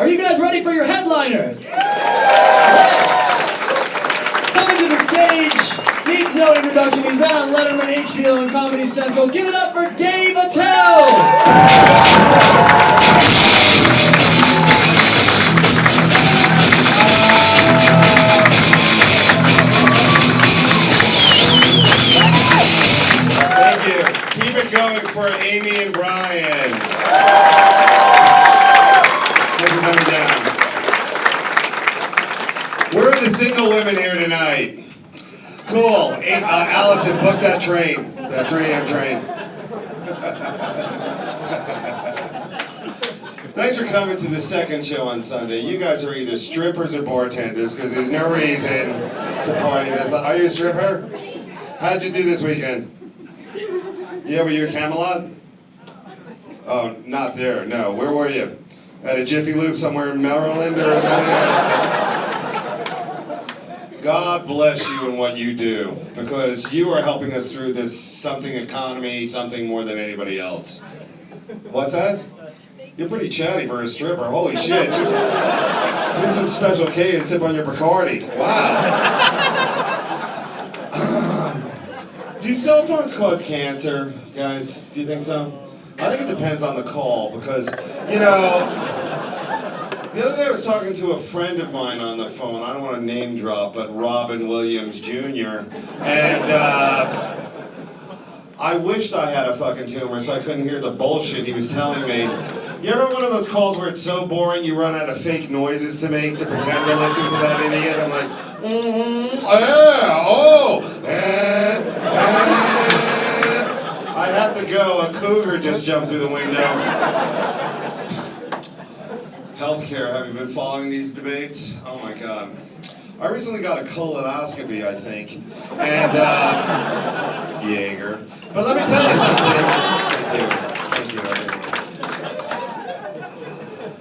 Are you guys ready for your headliner? Yes! Coming to the stage, needs no introduction. He's been on Letterman, HBO, and Comedy Central. Give it up for Dave Attell! Thank you. Keep it going for Amy and Brian. Thanks for coming down. Where are the single women here tonight? Cool. Allison, book that train. That 3 a.m. train. Thanks for coming to the second show on Sunday. You guys are either strippers or bartenders because there's no reason to party this. Are you a stripper? How'd you do this weekend? Yeah, were you at Camelot? Oh, not there, no. Where were you? At a Jiffy Lube somewhere in Maryland or something? God bless you in what you do, because you are helping us through this something economy, something more than anybody else. What's that? You're pretty chatty for a stripper. Holy shit, just do some Special K and sip on your Bacardi. Wow. Do cell phones cause cancer, guys? Do you think so? I think it depends on the call, because, you know, the other day I was talking to a friend of mine on the phone. I don't want to name drop, but Robin Williams Jr. And I wished I had a fucking tumor so I couldn't hear the bullshit he was telling me. You ever one of those calls where it's so boring you run out of fake noises to make to pretend to listen to that idiot? I'm like, I have to go. A cougar just jumped through the window. Healthcare, have you been following these debates? Oh my God. I recently got a colonoscopy, I think. And, Jaeger. But let me tell you something. Thank you, everyone.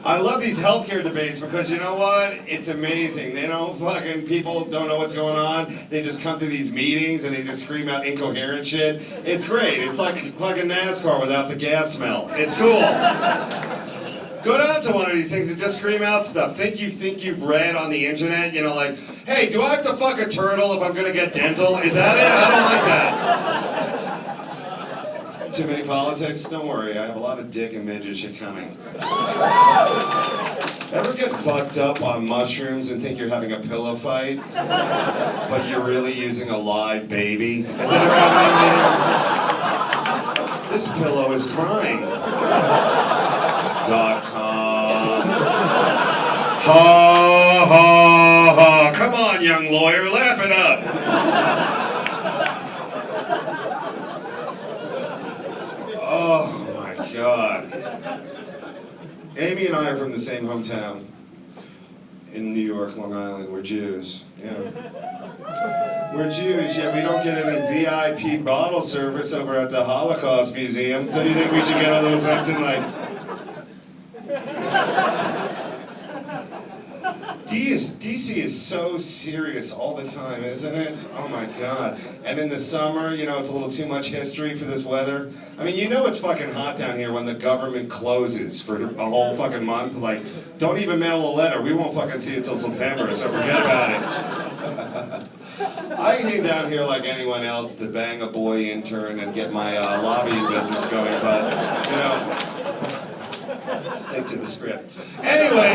I love these healthcare debates because you know what? It's amazing. People don't know what's going on. They just come to these meetings and they just scream out incoherent shit. It's great. It's like fucking NASCAR without the gas smell. It's cool. Go down to one of these things and just scream out stuff. Think you've read on the internet, you know, like, hey, do I have to fuck a turtle if I'm gonna get dental? Is that it? I don't like that. Too many politics? Don't worry, I have a lot of dick and midget shit coming. Ever get fucked up on mushrooms and think you're having a pillow fight, but you're really using a live baby? Has that ever happened to you? This pillow is crying. .com. Ha ha ha. Come on, young lawyer, laugh it up. Oh my God. Amy and I are from the same hometown in New York, Long Island. We're Jews. Yeah. We're Jews, yet we don't get any VIP bottle service over at the Holocaust Museum. Don't you think we should get a little something like... DC is so serious all the time, isn't it? Oh my God. And in the summer, you know, it's a little too much history for this weather. I mean, you know it's fucking hot down here when the government closes for a whole fucking month. Like, don't even mail a letter. We won't fucking see it till September, so forget about it. I came down here like anyone else to bang a boy intern and get my lobbying business going, but, you know, stick to the script. Anyway,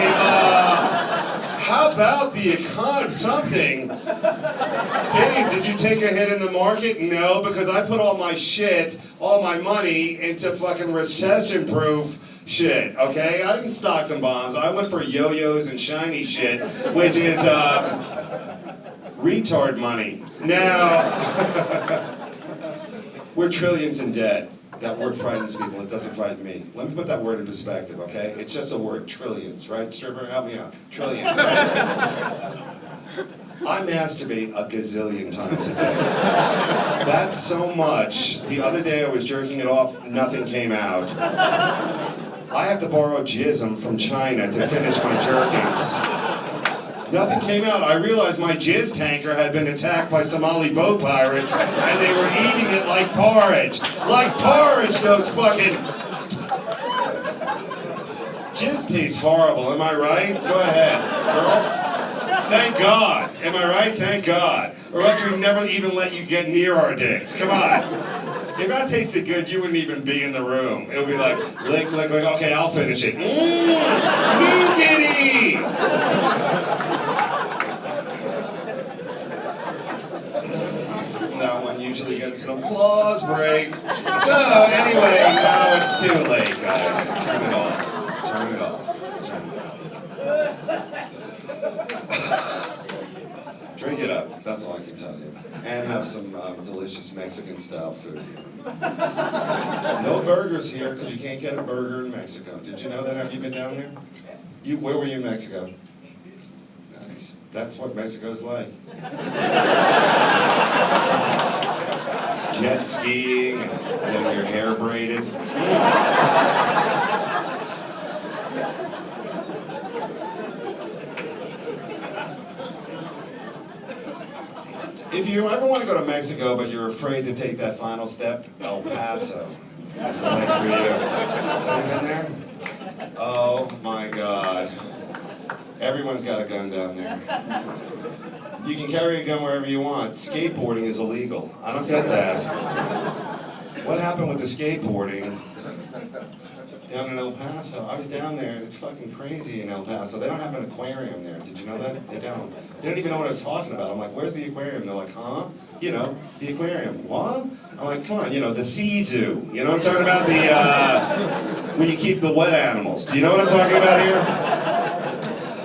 how about the economy? Something. Dave, did you take a hit in the market? No, because I put all my shit, all my money into fucking recession-proof shit, okay? I didn't stock some bombs. I went for yo-yos and shiny shit, which is, retard money. Now, we're trillions in debt. That word frightens people, it doesn't frighten me. Let me put that word in perspective, okay? It's just a word, trillions, right? Stripper, help me out. Trillions, right? I masturbate a gazillion times a day. That's so much. The other day I was jerking it off, nothing came out. I have to borrow jism from China to finish my jerkings. Nothing came out. I realized my jizz tanker had been attacked by Somali boat pirates, and they were eating it like porridge. Like porridge, those fucking... Jizz tastes horrible, am I right? Go ahead, girls. Thank God. Am I right? Thank God. Or else we'd never even let you get near our dicks. Come on. If that tasted good, you wouldn't even be in the room. It would be like, lick, lick, lick, okay, I'll finish it. Nougaty! That one usually gets an applause break. So, anyway, now it's too late, guys. Turn it off. Turn it off. Turn it off. Drink it up. That's all I can tell you. And have some delicious Mexican-style food here. No burgers here, because you can't get a burger in Mexico. Did you know that? Have you been down there? Where were you in Mexico? Nice. That's what Mexico's like. Jet skiing, and getting your hair braided. If you ever want to go to Mexico, but you're afraid to take that final step, El Paso is the place for you. Have you been there? Oh my God. Everyone's got a gun down there. You can carry a gun wherever you want. Skateboarding is illegal. I don't get that. What happened with the skateboarding down in El Paso? I was down there. It's fucking crazy in El Paso. They don't have an aquarium there. Did you know that? They don't. They don't even know what I was talking about. I'm like, where's the aquarium? They're like, huh? You know, the aquarium. What? I'm like, come on, you know, the sea zoo. You know what I'm talking about? The, where you keep the wet animals. Do you know what I'm talking about here?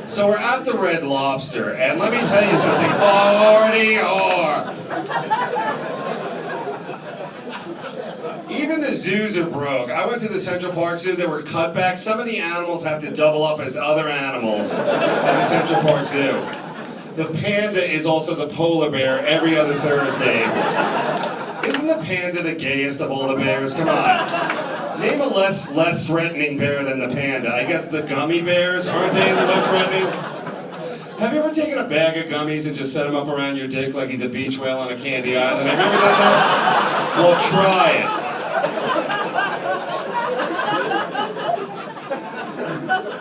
So we're at the Red Lobster, and let me tell you something. Even the zoos are broke. I went to the Central Park Zoo. There were cutbacks. Some of the animals have to double up as other animals at the Central Park Zoo. The panda is also the polar bear every other Thursday. Isn't the panda the gayest of all the bears? Come on. Name a less threatening bear than the panda. I guess the gummy bears, aren't they less threatening? Have you ever taken a bag of gummies and just set them up around your dick like he's a beach whale on a candy island? Have you ever done that? Well, try it.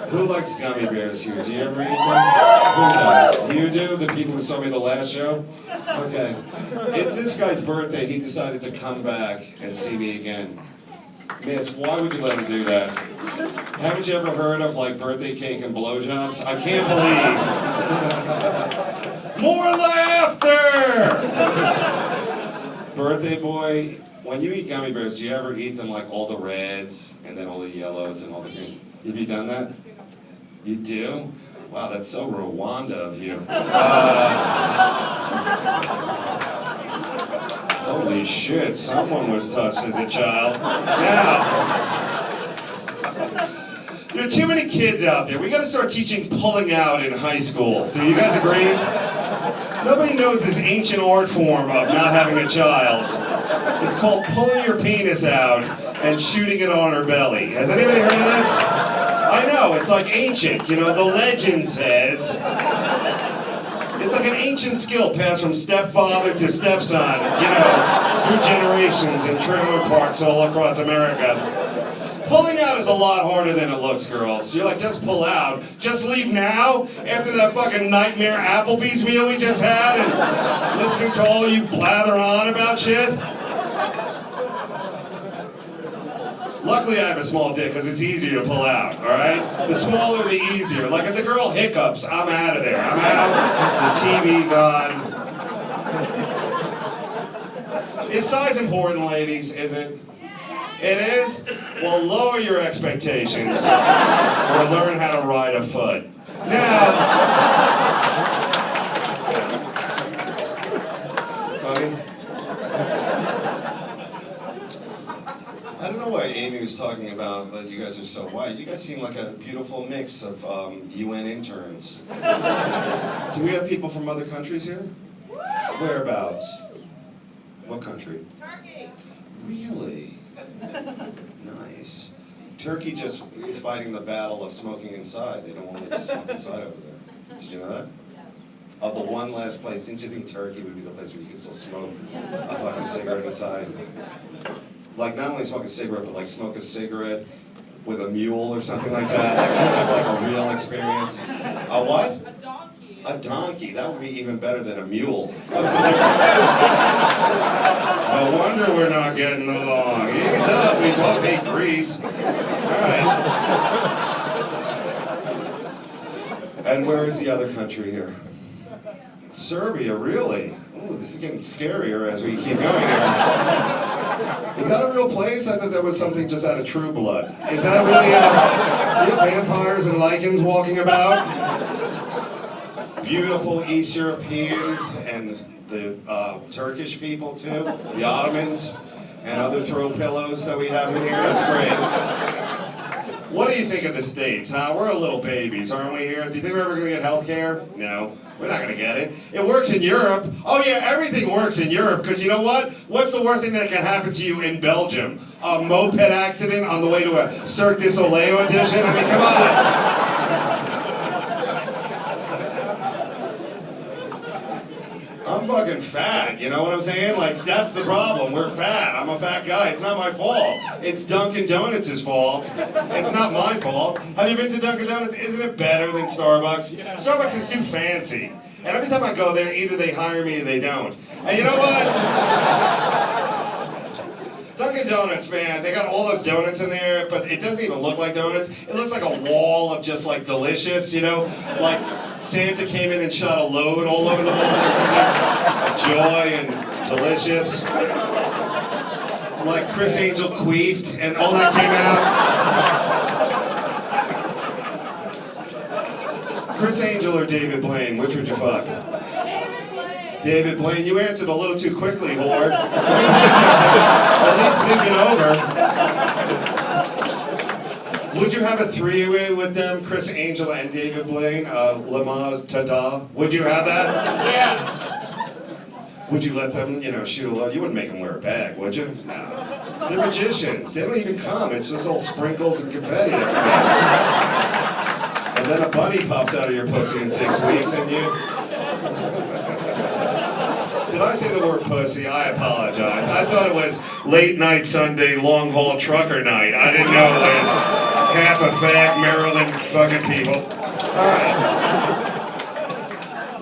Who likes gummy bears here? Do you ever eat them? Who does? You do? The people who saw me the last show? Okay. It's this guy's birthday. He decided to come back and see me again. Miss, why would you let him do that? Haven't you ever heard of, like, birthday cake and blowjobs? I can't believe. More laughter! Birthday boy, when you eat gummy bears, do you ever eat them like all the reds and then all the yellows and all the green? Have you done that? You do? Wow, that's so Rwanda of you. Holy shit, someone was touched as a child. Now, there are too many kids out there. We gotta start teaching pulling out in high school. Do you guys agree? Nobody knows this ancient art form of not having a child. It's called pulling your penis out and shooting it on her belly. Has anybody heard of this? I know, it's like ancient. You know, the legend says it's like an ancient skill passed from stepfather to stepson, you know, through generations in trailer parks all across America. Pulling out is a lot harder than it looks, girls. You're like, just pull out. Just leave now? After that fucking nightmare Applebee's meal we just had and listening to all you blather on about shit? Luckily I have a small dick because it's easier to pull out, all right? The smaller the easier. Like if the girl hiccups, I'm out of there. I'm out, the TV's on. Is size important, ladies? Is it? It is? Well, lower your expectations or learn how to ride a foot. Now, funny? I don't know why Amy was talking about that you guys are so white. You guys seem like a beautiful mix of UN interns. Do we have people from other countries here? Whereabouts? What country? Turkey. Really? Nice. Turkey just is fighting the battle of smoking inside. They don't want to let you smoke inside over there. Did you know that? Of the one last place, didn't you think Turkey would be the place where you could still smoke a fucking cigarette inside? Like, not only smoke a cigarette, but like smoke a cigarette with a mule or something like that. Like, we have like a real experience. A what? A donkey. That would be even better than a mule. What's the difference? No wonder we're not getting along. Ease up. We both hate grease. All right. And where is the other country here? Serbia, really? Ooh, this is getting scarier as we keep going here. Is that a real place? I thought that was something just out of True Blood. Is that really, do you have vampires and lichens walking about? Beautiful East Europeans and the Turkish people too, the Ottomans and other throw pillows that we have in here. That's great. What do you think of the States, huh? We're a little babies, aren't we here? Do you think we're ever going to get health care? No. We're not going to get it. It works in Europe. Oh yeah, everything works in Europe, because you know what? What's the worst thing that can happen to you in Belgium? A moped accident on the way to a Cirque du Soleil audition? I mean, come on. I'm fucking fat, you know what I'm saying? Like, that's the problem. We're fat. I'm a fat guy. It's not my fault. It's Dunkin' Donuts' fault. It's not my fault. Have you been to Dunkin' Donuts? Isn't it better than Starbucks? Yeah. Starbucks is too fancy. And every time I go there, either they hire me or they don't. And you know what? Dunkin' Donuts, man, they got all those donuts in there, but it doesn't even look like donuts. It looks like a wall of just like delicious, you know? Like Santa came in and shot a load all over the wall or something. Of joy and delicious. Like Chris Angel queefed and all that came out. Chris Angel or David Blaine, which would you fuck? David Blaine, you answered a little too quickly, whore. Let me tell you something. At least think it over. Would you have a three-way with them, Chris Angel and David Blaine? Lamaz Tada? Would you have that? Yeah. Would you let them, you know, shoot a load? You wouldn't make them wear a bag, would you? No. They're magicians. They don't even come. It's just all sprinkles and confetti that come out. And then a bunny pops out of your pussy in 6 weeks, and you... Did I say the word pussy? I apologize. I thought it was late night Sunday long haul trucker night. I didn't know it was half a fag Maryland fucking people. All right.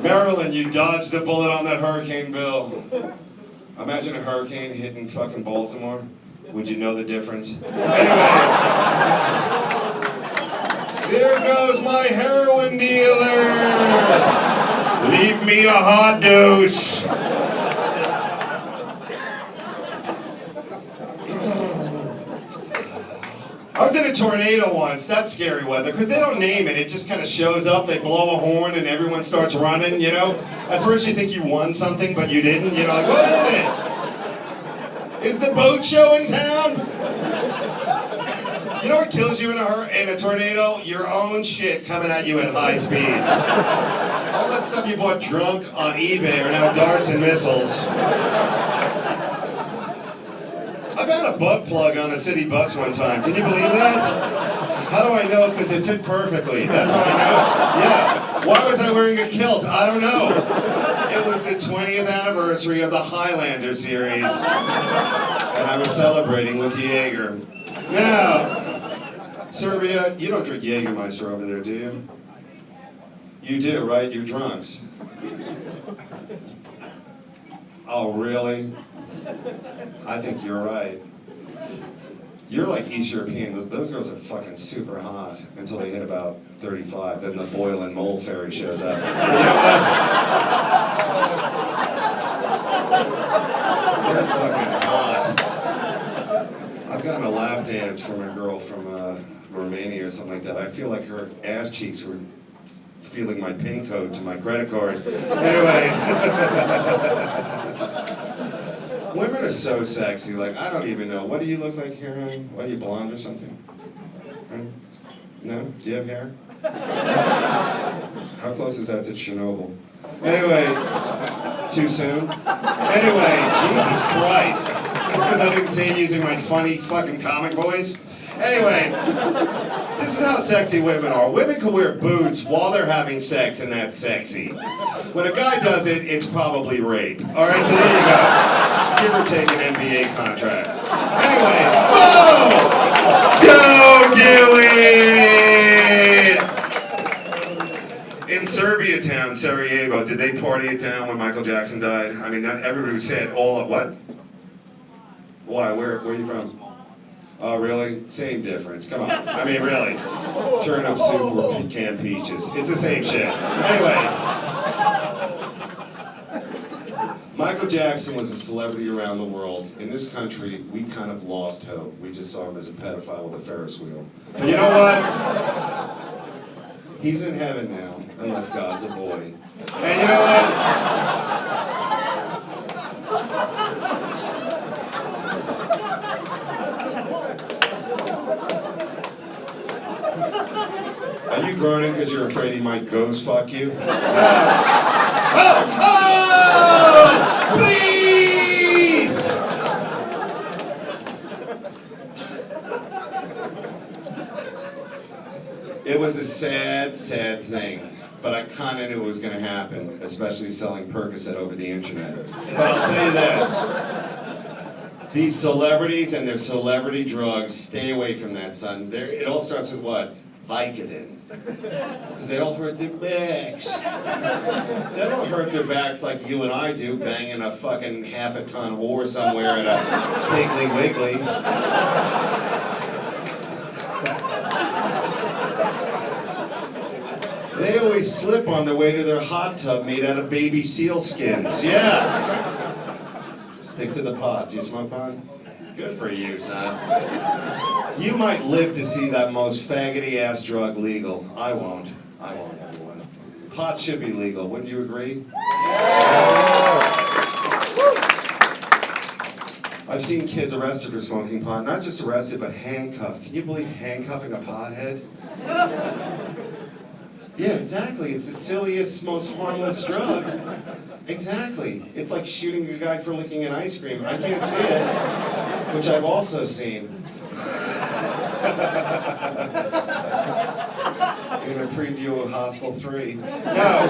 Maryland, you dodged the bullet on that hurricane bill. Imagine a hurricane hitting fucking Baltimore. Would you know the difference? Anyway. There goes my heroin dealer. Leave me a hot dose. I was in a tornado once. That's scary weather, because they don't name it. It just kind of shows up. They blow a horn and everyone starts running, you know? At first you think you won something, but you didn't. You're like, what is it? Is the boat show in town? You know what kills you in a tornado? Your own shit coming at you at high speeds. All that stuff you bought drunk on eBay are now darts and missiles. I found a butt plug on a city bus one time. Can you believe that? How do I know? Because it fit perfectly. That's how I know. Yeah. Why was I wearing a kilt? I don't know. It was the 20th anniversary of the Highlander series. And I was celebrating with Jaeger. Now, Serbia, you don't drink Jägermeister over there, do you? You do, right? You're drunks. Oh, really? I think you're right. You're like East European. Those girls are fucking super hot until they hit about 35. Then the boil and mold fairy shows up. But you know what? They're fucking hot. I've gotten a lap dance from a girl from Romania or something like that. I feel like her ass cheeks were feeling my PIN code to my credit card. Anyway. Women are so sexy, like, I don't even know. What do you look like here, honey? What, are you blonde or something? No? Do you have hair? How close is that to Chernobyl? Anyway, too soon? Anyway, Jesus Christ. That's because I didn't say it using my funny fucking comic voice. Anyway, this is how sexy women are. Women can wear boots while they're having sex, and that's sexy. When a guy does it, it's probably rape. All right, so there you go. Give or take an NBA contract. Anyway, whoa! Don't do it! In Serbia town, Sarajevo, did they party it down when Michael Jackson died? I mean, everybody was saying all at what? Why? Where are you from? Oh, really? Same difference. Come on. I mean, really. Turnip soup or canned peaches. It's the same shit. Anyway. Michael Jackson was a celebrity around the world. In this country, we kind of lost hope. We just saw him as a pedophile with a Ferris wheel. But you know what? He's in heaven now, unless God's a boy. And you know what? Are you groaning because you're afraid he might ghost fuck you? Please! It was a sad, sad thing, but I kind of knew it was going to happen, especially selling Percocet over the internet. But I'll tell you this. These celebrities and their celebrity drugs, stay away from that, son. It all starts with what? Vicodin. Because they all hurt their backs. They don't hurt their backs like you and I do, banging a fucking half-a-ton whore somewhere at a Piggly Wiggly. They always slip on their way to their hot tub made out of baby seal skins. Yeah. Stick to the pot. Do you smoke pot? Good for you, son. You might live to see that most faggoty-ass drug legal. I won't. I won't, everyone. Pot should be legal. Wouldn't you agree? I've seen kids arrested for smoking pot. Not just arrested, but handcuffed. Can you believe handcuffing a pothead? Yeah, exactly. It's the silliest, most harmless drug. Exactly. It's like shooting a guy for licking an ice cream. I can't see it, which I've also seen. In a preview of Hostel 3. Now,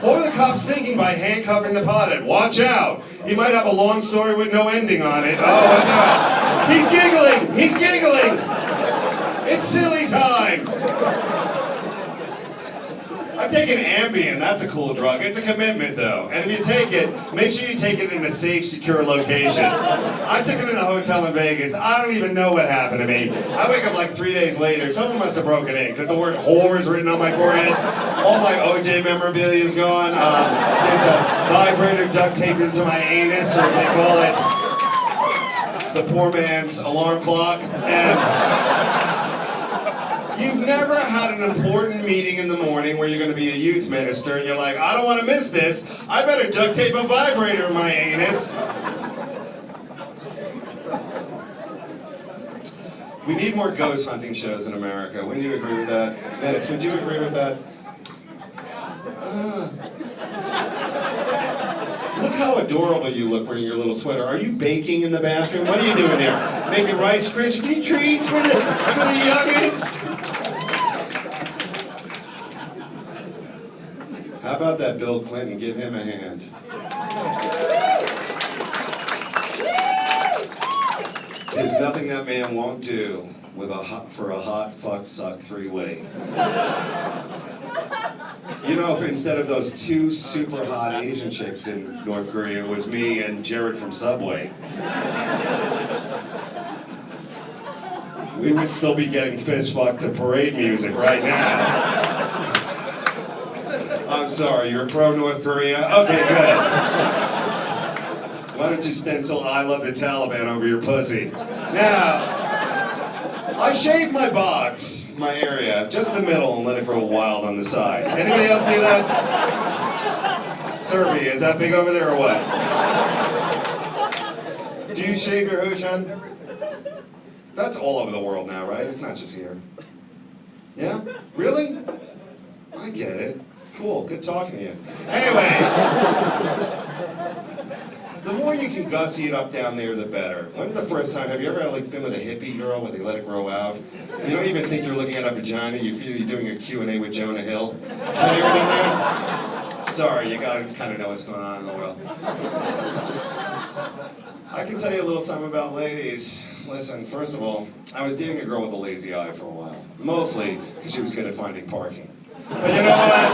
what were the cops thinking by handcuffing the pothead? Watch out! He might have a long story with no ending on it. Oh my God! He's giggling! He's giggling! It's silly time! I've taken Ambien, that's a cool drug. It's a commitment though. And if you take it, make sure you take it in a safe, secure location. I took it in a hotel in Vegas. I don't even know what happened to me. I wake up like 3 days later. Someone must have broken in because the word whore is written on my forehead. All my OJ memorabilia is gone. There's a vibrator duct taped into my anus, or as they call it, the poor man's alarm clock. And you've never had an important meeting in the morning where you're going to be a youth minister and you're like, I don't want to miss this. I better duct tape a vibrator in my anus. We need more ghost hunting shows in America. Wouldn't you agree with that? Dennis, would you agree with that? Look how adorable you look wearing your little sweater. Are you baking in the bathroom? What are you doing there? Making Rice Krispie treats for the youngins? How about that Bill Clinton? Give him a hand. There's nothing that man won't do with for a hot fuck suck three-way. You know, if instead of those two super hot Asian chicks in North Korea, it was me and Jared from Subway, we would still be getting fist fucked to parade music right now. I'm sorry, you're pro North Korea? Okay, good. Why don't you stencil I love the Taliban over your pussy? Now, I shave my box, my area, just the middle and let it grow wild on the sides. Anybody else do that? Serbia, is that big over there or what? Do you shave your hooch, hon? That's all over the world now, right? It's not just here. Yeah? Really? I get it. Cool, good talking to you. Anyway, the more you can gussy it up down there, the better. When's the first time, have you ever been with a hippie girl where they let it grow out? You don't even think you're looking at a vagina, you feel you're doing a Q&A with Jonah Hill. Have you ever done that? Sorry, you gotta kind of know what's going on in the world. I can tell you a little something about ladies. Listen, first of all, I was dating a girl with a lazy eye for a while. Mostly because she was good at finding parking. But you know what?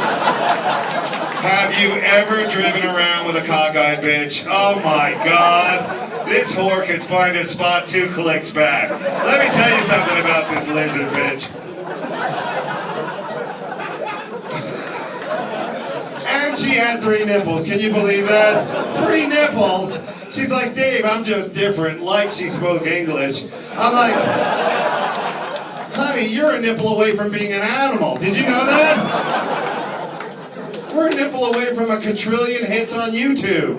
Have you ever driven around with a cockeyed bitch? Oh my God. This whore could find a spot 2 clicks back. Let me tell you something about this lizard bitch. And she had 3 nipples. Can you believe that? 3 nipples? She's like, Dave, I'm just different. Like she spoke English. I'm like, honey, you're a nipple away from being an animal. Did you know that? We're a nipple away from a quadrillion hits on YouTube.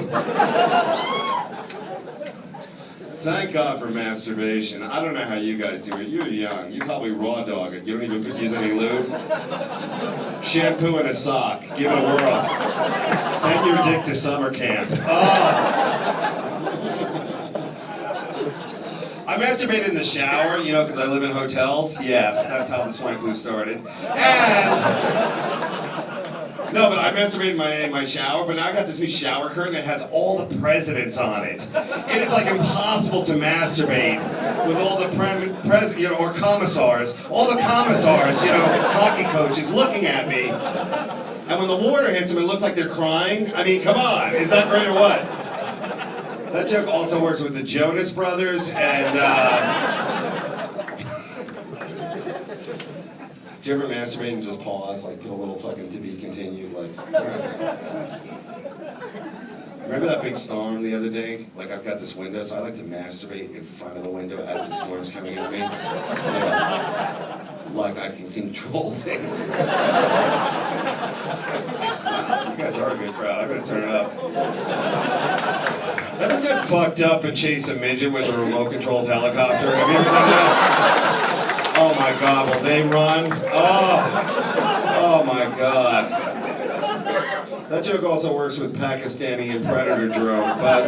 Thank God for masturbation. I don't know how you guys do it. You're young. You probably raw dog it. You don't even use any lube. Shampoo and a sock. Give it a whirl. Send your dick to summer camp. Oh. I masturbate in the shower, you know, because I live in hotels. Yes, that's how the swine flu started. And no, but I masturbate in my shower, but now I got this new shower curtain that has all the presidents on it. It is like impossible to masturbate with all the or commissars, all the commissars, you know, hockey coaches looking at me. And when the water hits them, it looks like they're crying. I mean, come on, is that great or what? That joke also works with the Jonas Brothers and, do you ever masturbate and just pause, like put a little fucking to be continued, like, Remember that big storm the other day? Like, I've got this window, so I like to masturbate in front of the window as the storm's coming at me. Yeah. Like I can control things. Wow, you guys are a good crowd. I better turn it up. Ever get fucked up and chase a midget with a remote-controlled helicopter? Have you ever done that? Oh my God, will they run? Oh my God. That joke also works with Pakistani and Predator drone, but...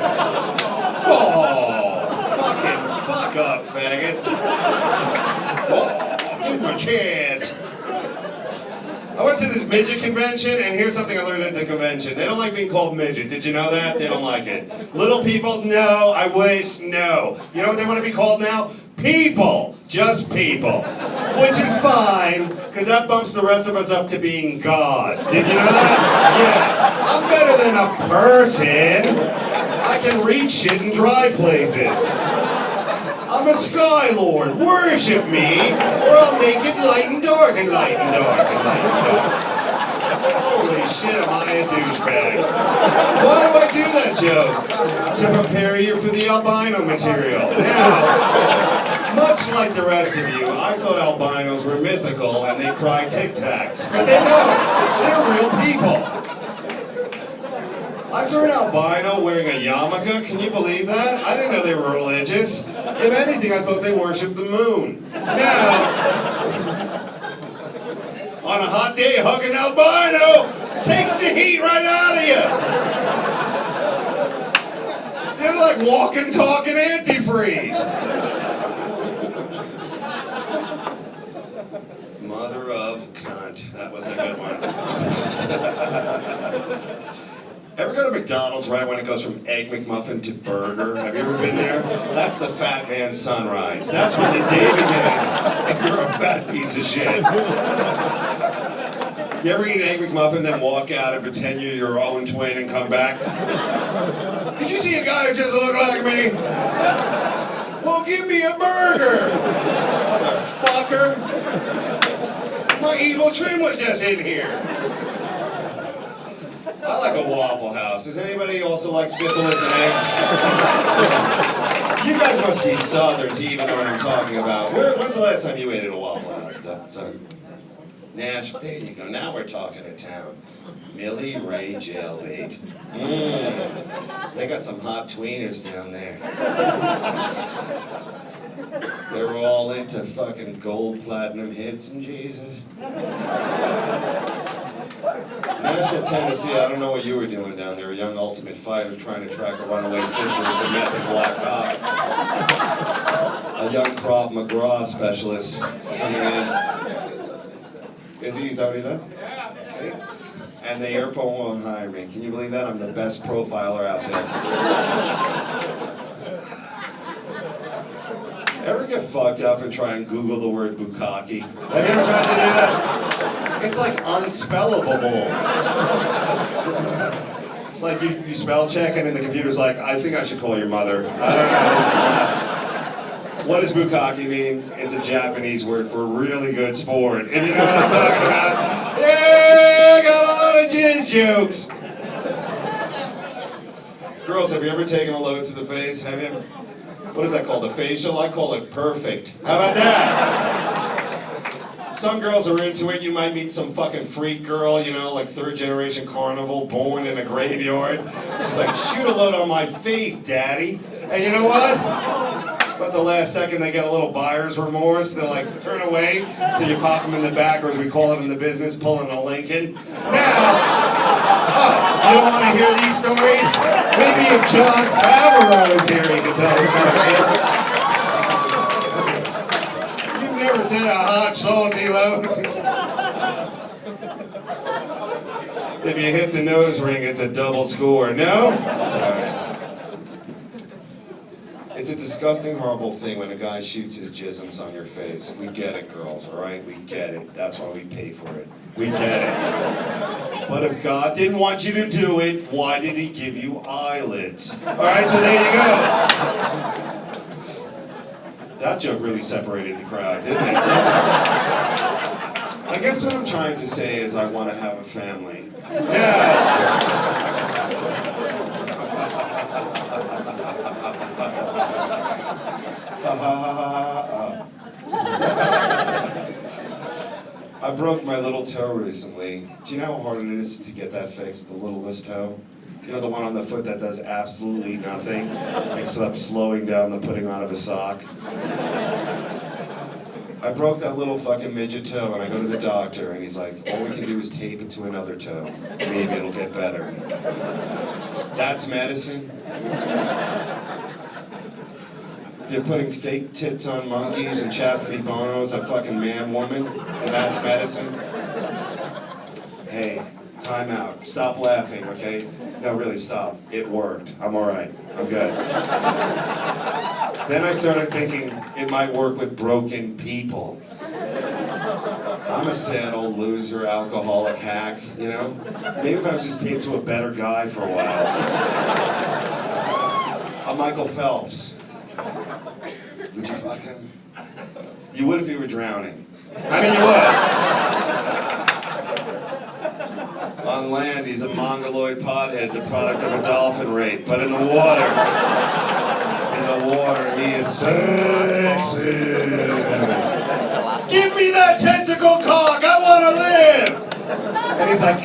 fuck up, faggots. Oh, give me a chance. I went to this midget convention, and here's something I learned at the convention. They don't like being called midget. Did you know that? They don't like it. Little people? No. I wish? No. You know what they want to be called now? People. Just people. Which is fine, because that bumps the rest of us up to being gods. Did you know that? Yeah. I'm better than a person. I can read shit in dry places. I'm a Sky Lord. Worship me, or I'll make it light and dark and light and dark and light and dark. Holy shit, am I a douchebag. Why do I do that joke? To prepare you for the albino material. Now, much like the rest of you, I thought albinos were mythical and they cry Tic Tacs. But they don't. They're real people. I saw an albino wearing a yarmulke. Can you believe that? I didn't know they were religious. If anything, I thought they worshipped the moon. Now, on a hot day, hug an albino takes the heat right out of you. They're like walking, talking antifreeze. Mother of cunt. That was a good one. Ever go to McDonald's right when it goes from Egg McMuffin to burger? Have you ever been there? That's the fat man's sunrise. That's when the day begins if you're a fat piece of shit. You ever eat an Egg McMuffin, then walk out and pretend you're your own twin and come back? Did you see a guy who doesn't look like me? Well, give me a burger, motherfucker. My evil twin was just in here. I like a Waffle House. Does anybody also like syphilis and eggs? You guys must be Southern to even know what I'm talking about. When's the last time you ate at a Waffle House, son? Nashville. There you go. Now we're talking in town. Millie Ray Jailbait. They got some hot tweeners down there. They're all into fucking gold platinum hits and Jesus. Nashville, Tennessee, I don't know what you were doing down there. A young ultimate fighter trying to track a runaway sister into meth and black cock. A young Krav Maga specialist coming in. Is that what he does? See? And the airport won't hire me. Can you believe that? I'm the best profiler out there. ever get fucked up and try and Google the word bukkake? Have you ever tried to do that? It's like unspellable. Like you spell check and then the computer's like, I think I should call your mother. I don't know, this is not. What does bukkake mean? It's a Japanese word for really good sport. And you know what I'm talking about? Yeah, I got a lot of jizz jokes. Girls, have you ever taken a load to the face? Have you? What is that called? A facial? I call it perfect. How about that? Some girls are into it. You might meet some fucking freak girl, you know, like third generation carnival, born in a graveyard. She's like, shoot a load on my face, daddy. And you know what? But the last second they get a little buyer's remorse. They're like, turn away. So you pop them in the back, or as we call it in the business, pulling a Lincoln. Now, you don't want to hear these stories? Maybe if John Favreau was here, he could tell this kind of shit. You've never seen a hot, salty load? If you hit the nose ring, it's a double score. No? It's all right. It's a disgusting, horrible thing when a guy shoots his jisms on your face. We get it, girls, all right? We get it. That's why we pay for it. We get it. But if God didn't want you to do it, why did he give you eyelids? All right, so there you go. That joke really separated the crowd, didn't it? I guess what I'm trying to say is I want to have a family. Yeah. I broke my little toe recently. Do you know how hard it is to get that fixed, the littlest toe? You know, the one on the foot that does absolutely nothing except slowing down the putting on of a sock? I broke that little fucking midget toe and I go to the doctor and he's like, all we can do is tape it to another toe. Maybe it'll get better. That's medicine? They're putting fake tits on monkeys and Chastity Bono's a fucking man-woman, and that's medicine? Hey, time out. Stop laughing, okay? No, really, stop. It worked. I'm all right. I'm good. Then I started thinking it might work with broken people. I'm a sad old loser, alcoholic hack, you know? Maybe if I was just taped to a better guy for a while. A Michael Phelps. Would you fuck him? You would if you were drowning. I mean, you would. On land, he's a mongoloid pothead, the product of a dolphin rape. But in the water, he is sexy. Give me that tentacle cock, I want to live! And he's like,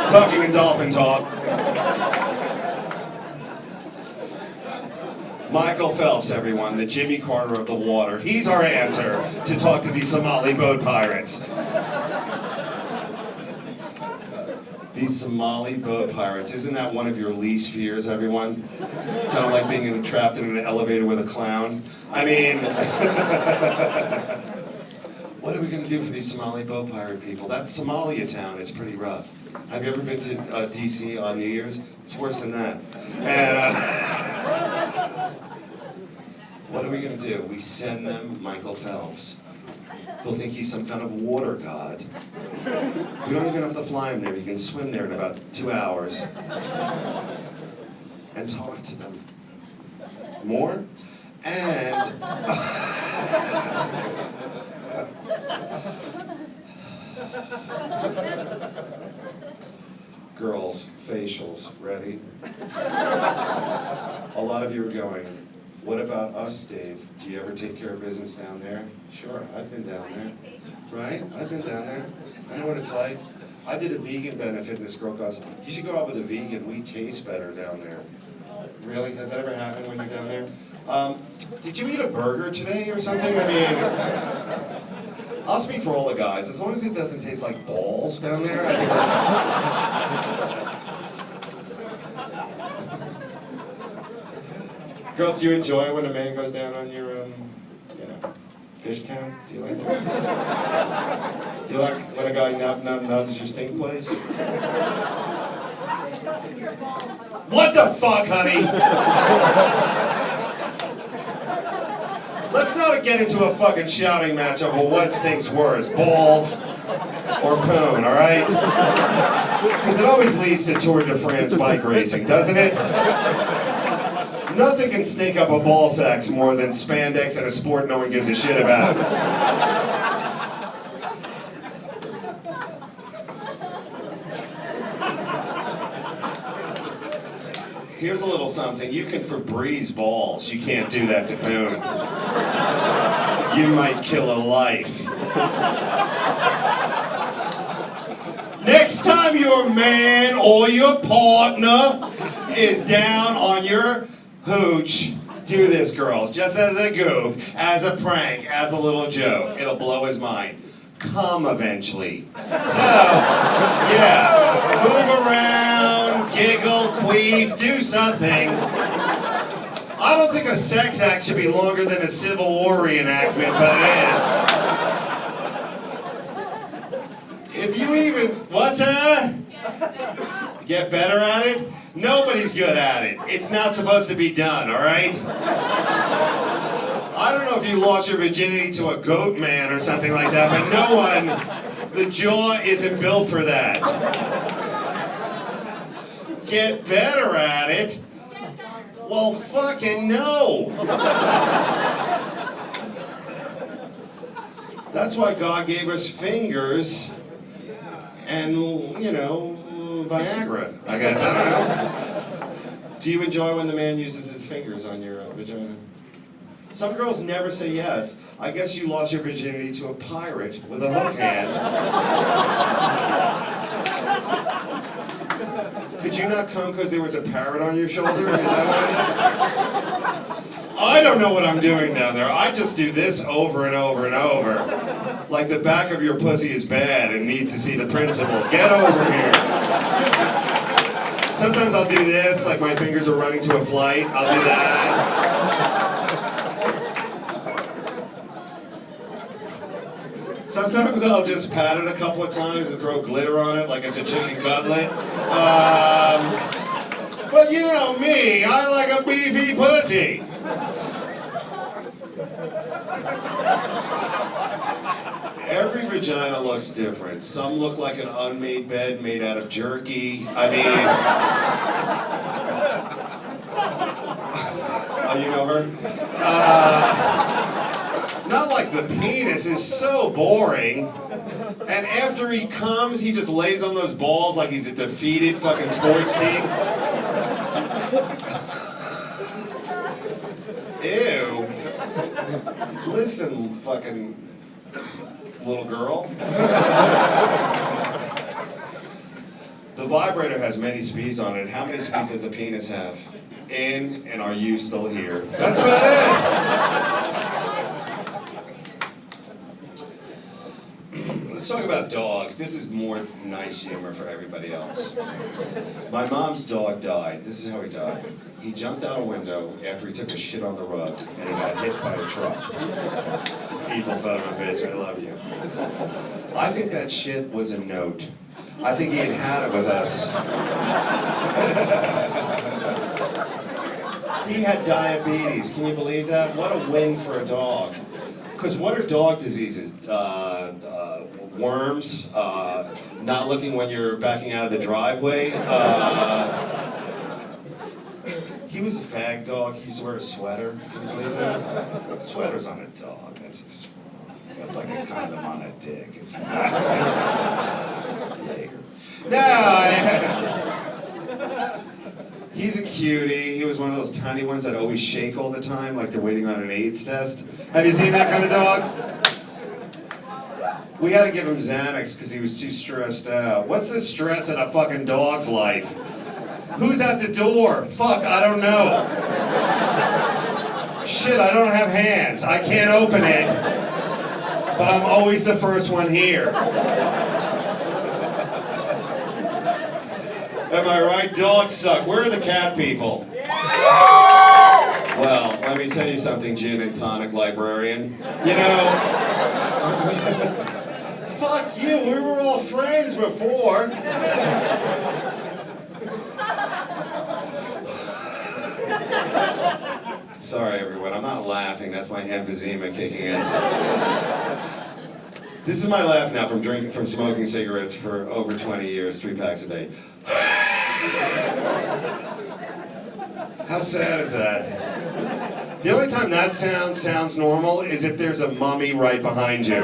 talking in dolphin talk. Michael Phelps, everyone, the Jimmy Carter of the water. He's our answer to talk to these Somali boat pirates. These Somali boat pirates, isn't that one of your least fears, everyone? Kind of like being trapped in an elevator with a clown. I mean, what are we going to do for these Somali boat pirate people? That Somalia town is pretty rough. Have you ever been to DC on New Year's? It's worse than that. And what are we going to do? We send them Michael Phelps. They'll think he's some kind of water god. We don't even have to fly him there. You can swim there in about 2 hours. And talk to them. More? And... Girls, facials, ready? A lot of you are going, what about us, Dave? Do you ever take care of business down there? Sure, I've been down there. Right? I've been down there. I know what it's like. I did a vegan benefit and this girl goes, you should go out with a vegan. We taste better down there. Really? Has that ever happened when you're down there? Did you eat a burger today or something? I mean, I'll speak for all the guys. As long as it doesn't taste like balls down there, I think we're fine. Girls, do you enjoy when a man goes down on your, fish can? Do you like that? Do you like when a guy nubs your stink place? What the fuck, honey? Let's not get into a fucking shouting match over what stinks worse, balls or poon, all right? Because it always leads to Tour de France bike racing, doesn't it? Nothing can stink up a ball sack more than spandex in a sport no one gives a shit about. Here's a little something. You can Febreze balls. You can't do that to poon. You might kill a life. Next time your man or your partner is down on your hooch, do this, girls, just as a goof, as a prank, as a little joke. It'll blow his mind. Come eventually. So, yeah, move around, giggle, queef, do something. I don't think a sex act should be longer than a Civil War reenactment, but it is. If you even, what's that? Get better at it? Nobody's good at it. It's not supposed to be done, all right? I don't know if you lost your virginity to a goat man or something like that, but no one, the jaw isn't built for that. Get better at it? Well, fucking no. That's why God gave us fingers and, you know, Viagra, I guess, I don't know. Do you enjoy when the man uses his fingers on your vagina? Some girls never say yes. I guess you lost your virginity to a pirate with a hook hand. Could you not come because there was a parrot on your shoulder? Is that what it is? I don't know what I'm doing down there. I just do this over and over and over. Like the back of your pussy is bad and needs to see the principal. Get over here. Sometimes I'll do this, like my fingers are running to a flight. I'll do that. Sometimes I'll just pat it a couple of times and throw glitter on it like it's a chicken cutlet. But you know me, I like a beefy pussy. Every vagina looks different. Some look like an unmade bed made out of jerky. I mean... oh, you know her? Not like the penis is so boring. And after he comes, he just lays on those balls like he's a defeated fucking sports team. Ew. Listen, fucking little girl. The vibrator has many speeds on it. How many speeds does a penis have? In, and are you still here? That's about it. Let's talk about dogs. This is more nice humor for everybody else. My mom's dog died. This is how he died. He jumped out a window after he took a shit on the rug, and he got hit by a truck. Evil son of a bitch, I love you. I think that shit was a note. I think he had it with us. He had diabetes. Can you believe that? What a win for a dog. Because what are dog diseases? Worms, not looking when you're backing out of the driveway. He was a fag dog. He used to wear a sweater. Can you believe that? Sweaters on a dog. That's just wrong. That's like a condom on a dick. It's just not. No. He's a cutie. He was one of those tiny ones that always shake all the time, like they're waiting on an AIDS test. Have you seen that kind of dog? We had to give him Xanax because he was too stressed out. What's the stress in a fucking dog's life? Who's at the door? Fuck, I don't know. Shit, I don't have hands. I can't open it. But I'm always the first one here. Am I right? Dogs suck. Where are the cat people? Well, let me tell you something, gin and tonic librarian. You know, fuck you, we were all friends before. Sorry, everyone. I'm not laughing. That's my emphysema kicking in. This is my laugh now from smoking cigarettes for over 20 years, 3 packs a day. How sad is that? The only time that sounds normal is if there's a mummy right behind you.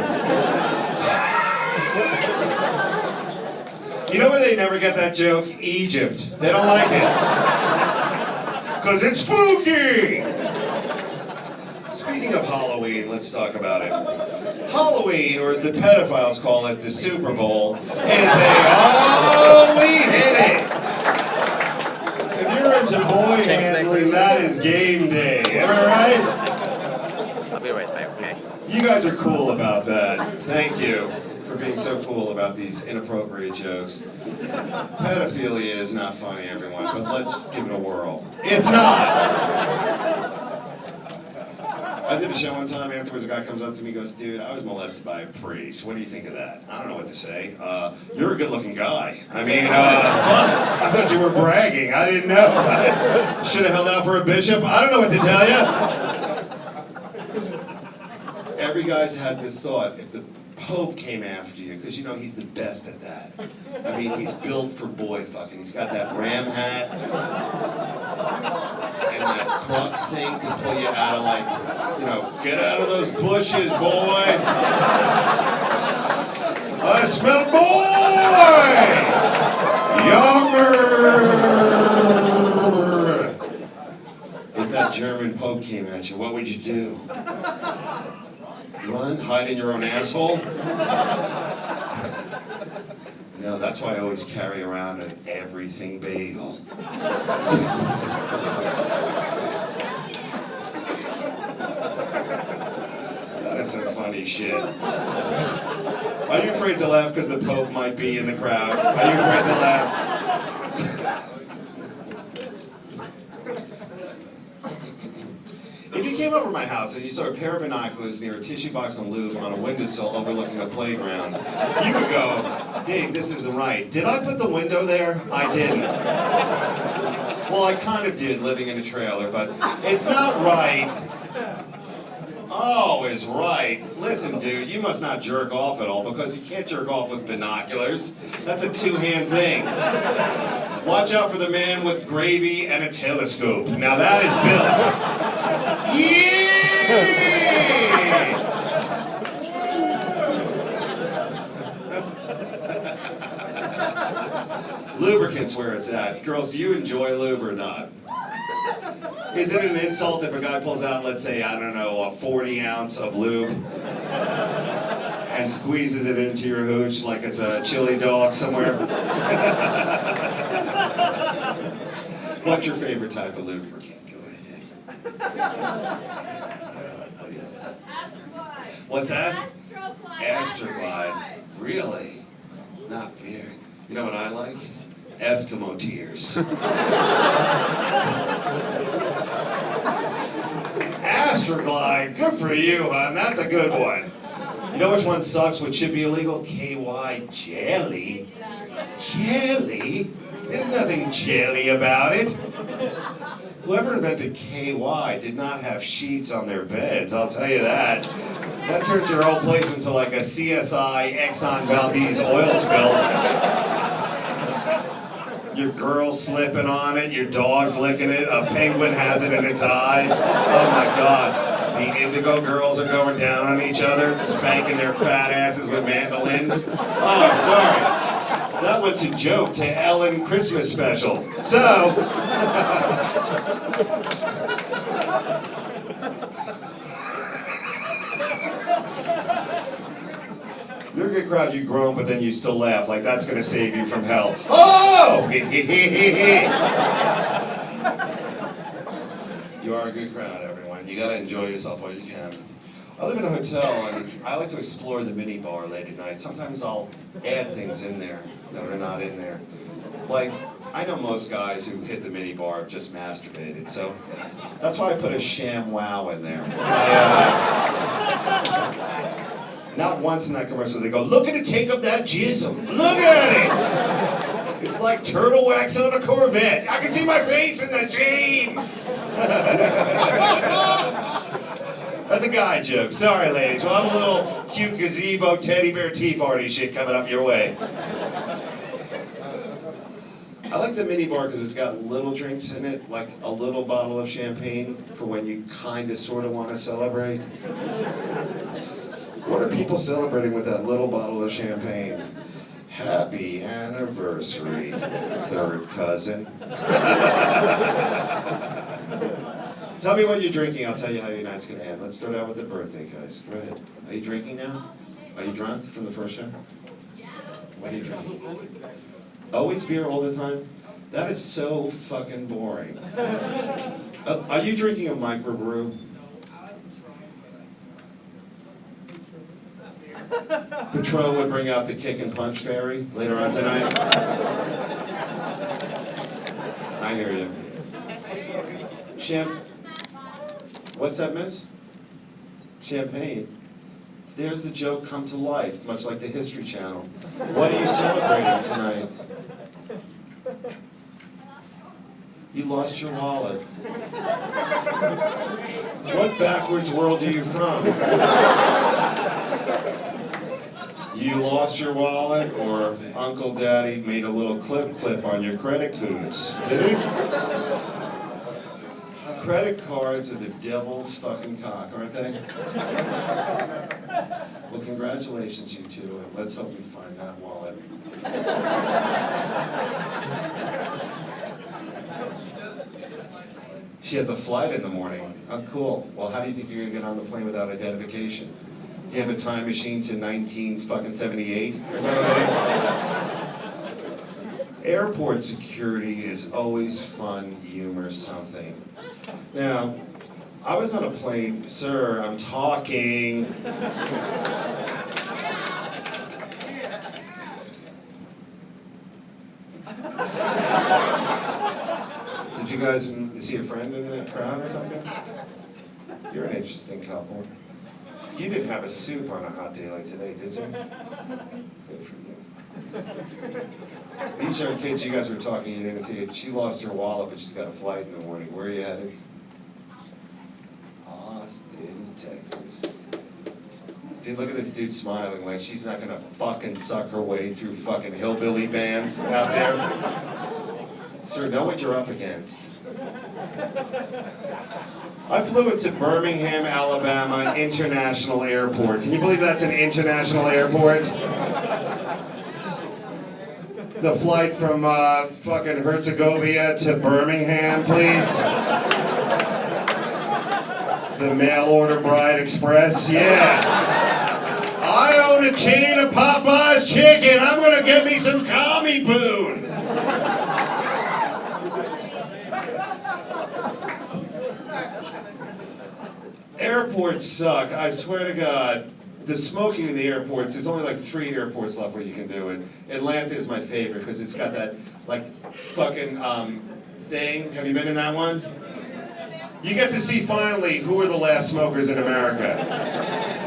You know where they never get that joke? Egypt. They don't like it. Because it's spooky! Speaking of Halloween, let's talk about it. Halloween, or as the pedophiles call it, the Super Bowl, is we hit it! If you're into boy handling, that is game day. Am I right? I'll be right back, okay? You guys are cool about that. Thank you for being so cool about these inappropriate jokes. Pedophilia is not funny, everyone, but let's give it a whirl. It's not! I did a show one time, afterwards a guy comes up to me and goes, dude, I was molested by a priest. What do you think of that? I don't know what to say. You're a good looking guy. I mean, fun. I thought you were bragging. I didn't know. I should have held out for a bishop. I don't know what to tell you. Every guy's had this thought, if the Pope came after you, because you know he's the best at that. I mean, he's built for boy fucking. He's got that ram hat and that crux thing to pull you out of, like, you know, get out of those bushes, boy. I smell boy. Yummer. If that German Pope came at you, what would you do? Run? Hide in your own asshole? No, that's why I always carry around an everything bagel. That is some funny shit. Are you afraid to laugh because the Pope might be in the crowd? Are you afraid to laugh? If you came over to my house and you saw a pair of binoculars near a tissue box and lube on a windowsill overlooking a playground, you would go, Dave, this isn't right. Did I put the window there? I didn't. Well, I kind of did, living in a trailer, but it's not right. Oh, is right. Listen, dude, you must not jerk off at all because you can't jerk off with binoculars. That's a two-hand thing. Watch out for the man with gravy and a telescope. Now that is built. Yeah! Lubricants where it's at. Girls, do you enjoy lube or not? Is it an insult if a guy pulls out, let's say, I don't know, a 40 ounce of lube and squeezes it into your hooch like it's a chili dog somewhere? What's your favorite type of lubricant? What's that? Astroglide. Really? Not beer. You know what I like? Eskimo tears. Astroglide. Good for you, hon. That's a good one. You know which one sucks, which should be illegal? KY jelly. Jelly? There's nothing jelly about it. Whoever invented KY did not have sheets on their beds, I'll tell you that. That turned your whole place into like a CSI Exxon Valdez oil spill. Your girl's slipping on it, your dog's licking it, a penguin has it in its eye. Oh my God. The Indigo Girls are going down on each other, spanking their fat asses with mandolins. Oh, sorry. That went to joke to Ellen Christmas special. So, you're a good crowd, you groan, but then you still laugh. Like that's gonna save you from hell. Oh! You are a good crowd, everyone. You gotta enjoy yourself while you can. I live in a hotel, and I like to explore the mini bar late at night. Sometimes I'll add things in there that are not in there. Like, I know most guys who hit the mini bar have just masturbated, so that's why I put a sham wow in there. Not once in that commercial they go, look at it take up that jism. Look at it! It's like turtle wax on a Corvette. I can see my face in the dream. That's a guy joke. Sorry, ladies. We'll have a little cute gazebo teddy bear tea party shit coming up your way. I like the mini bar because it's got little drinks in it, like a little bottle of champagne for when you kind of sort of want to celebrate. What are people celebrating with that little bottle of champagne? Happy anniversary, third cousin. Tell me what you're drinking, I'll tell you how your night's gonna end. Let's start out with the birthday guys. Go ahead. Are you drinking now? Are you drunk from the first show? What are you drinking? Always beer all the time? That is so fucking boring. Are you drinking a microbrew? Patron would bring out the kick and punch fairy later on tonight. I hear you. What's that, miss? Champagne. There's the joke come to life, much like the History Channel. What are you celebrating tonight? You lost your wallet. What backwards world are you from? You lost your wallet, or Uncle Daddy made a little clip on your credit cards? Did he? Credit cards are the devil's fucking cock, aren't they? Well, congratulations, you two, and let's hope you find that wallet. She has a flight in the morning. Oh, cool. Well, how do you think you're gonna get on the plane without identification? Do you have a time machine to 1978 or something? Airport security is always fun, humor, something. Now, I was on a plane, sir, I'm talking. Did you guys see a friend in the crowd or something? You're an interesting couple. You didn't have a soup on a hot day like today, did you? Good for you. These young kids you guys were talking, you didn't see it. She lost her wallet, but she's got a flight in the morning. Where are you headed? Austin, Texas. Dude, look at this dude smiling like she's not gonna fucking suck her way through fucking hillbilly bands out there. Sir, know what you're up against. I flew into Birmingham, Alabama International Airport. Can you believe that's an international airport? The flight from fucking Herzegovina to Birmingham, please. The mail order bride express, yeah. I own a chain of Popeye's chicken. I'm gonna get me some commie boon. Airports suck, I swear to God. The smoking in the airports, there's only like 3 airports left where you can do it. Atlanta is my favorite because it's got that like fucking thing. Have you been in that one? You get to see finally who are the last smokers in America.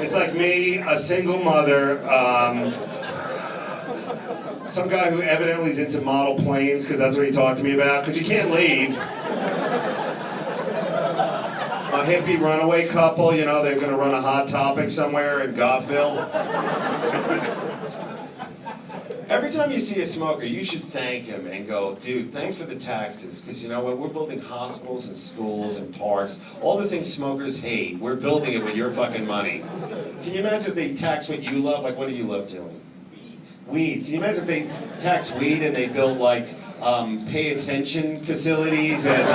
It's like me, a single mother, some guy who evidently is into model planes because that's what he talked to me about, because you can't leave. A hippie runaway couple, you know, they're going to run a Hot Topic somewhere in Gothville. Every time you see a smoker, you should thank him and go, dude, thanks for the taxes, because you know what, we're building hospitals and schools and parks, all the things smokers hate, we're building it with your fucking money. Can you imagine if they tax what you love? Like, what do you love doing? Weed. Can you imagine if they tax weed and they built, like, pay attention facilities and,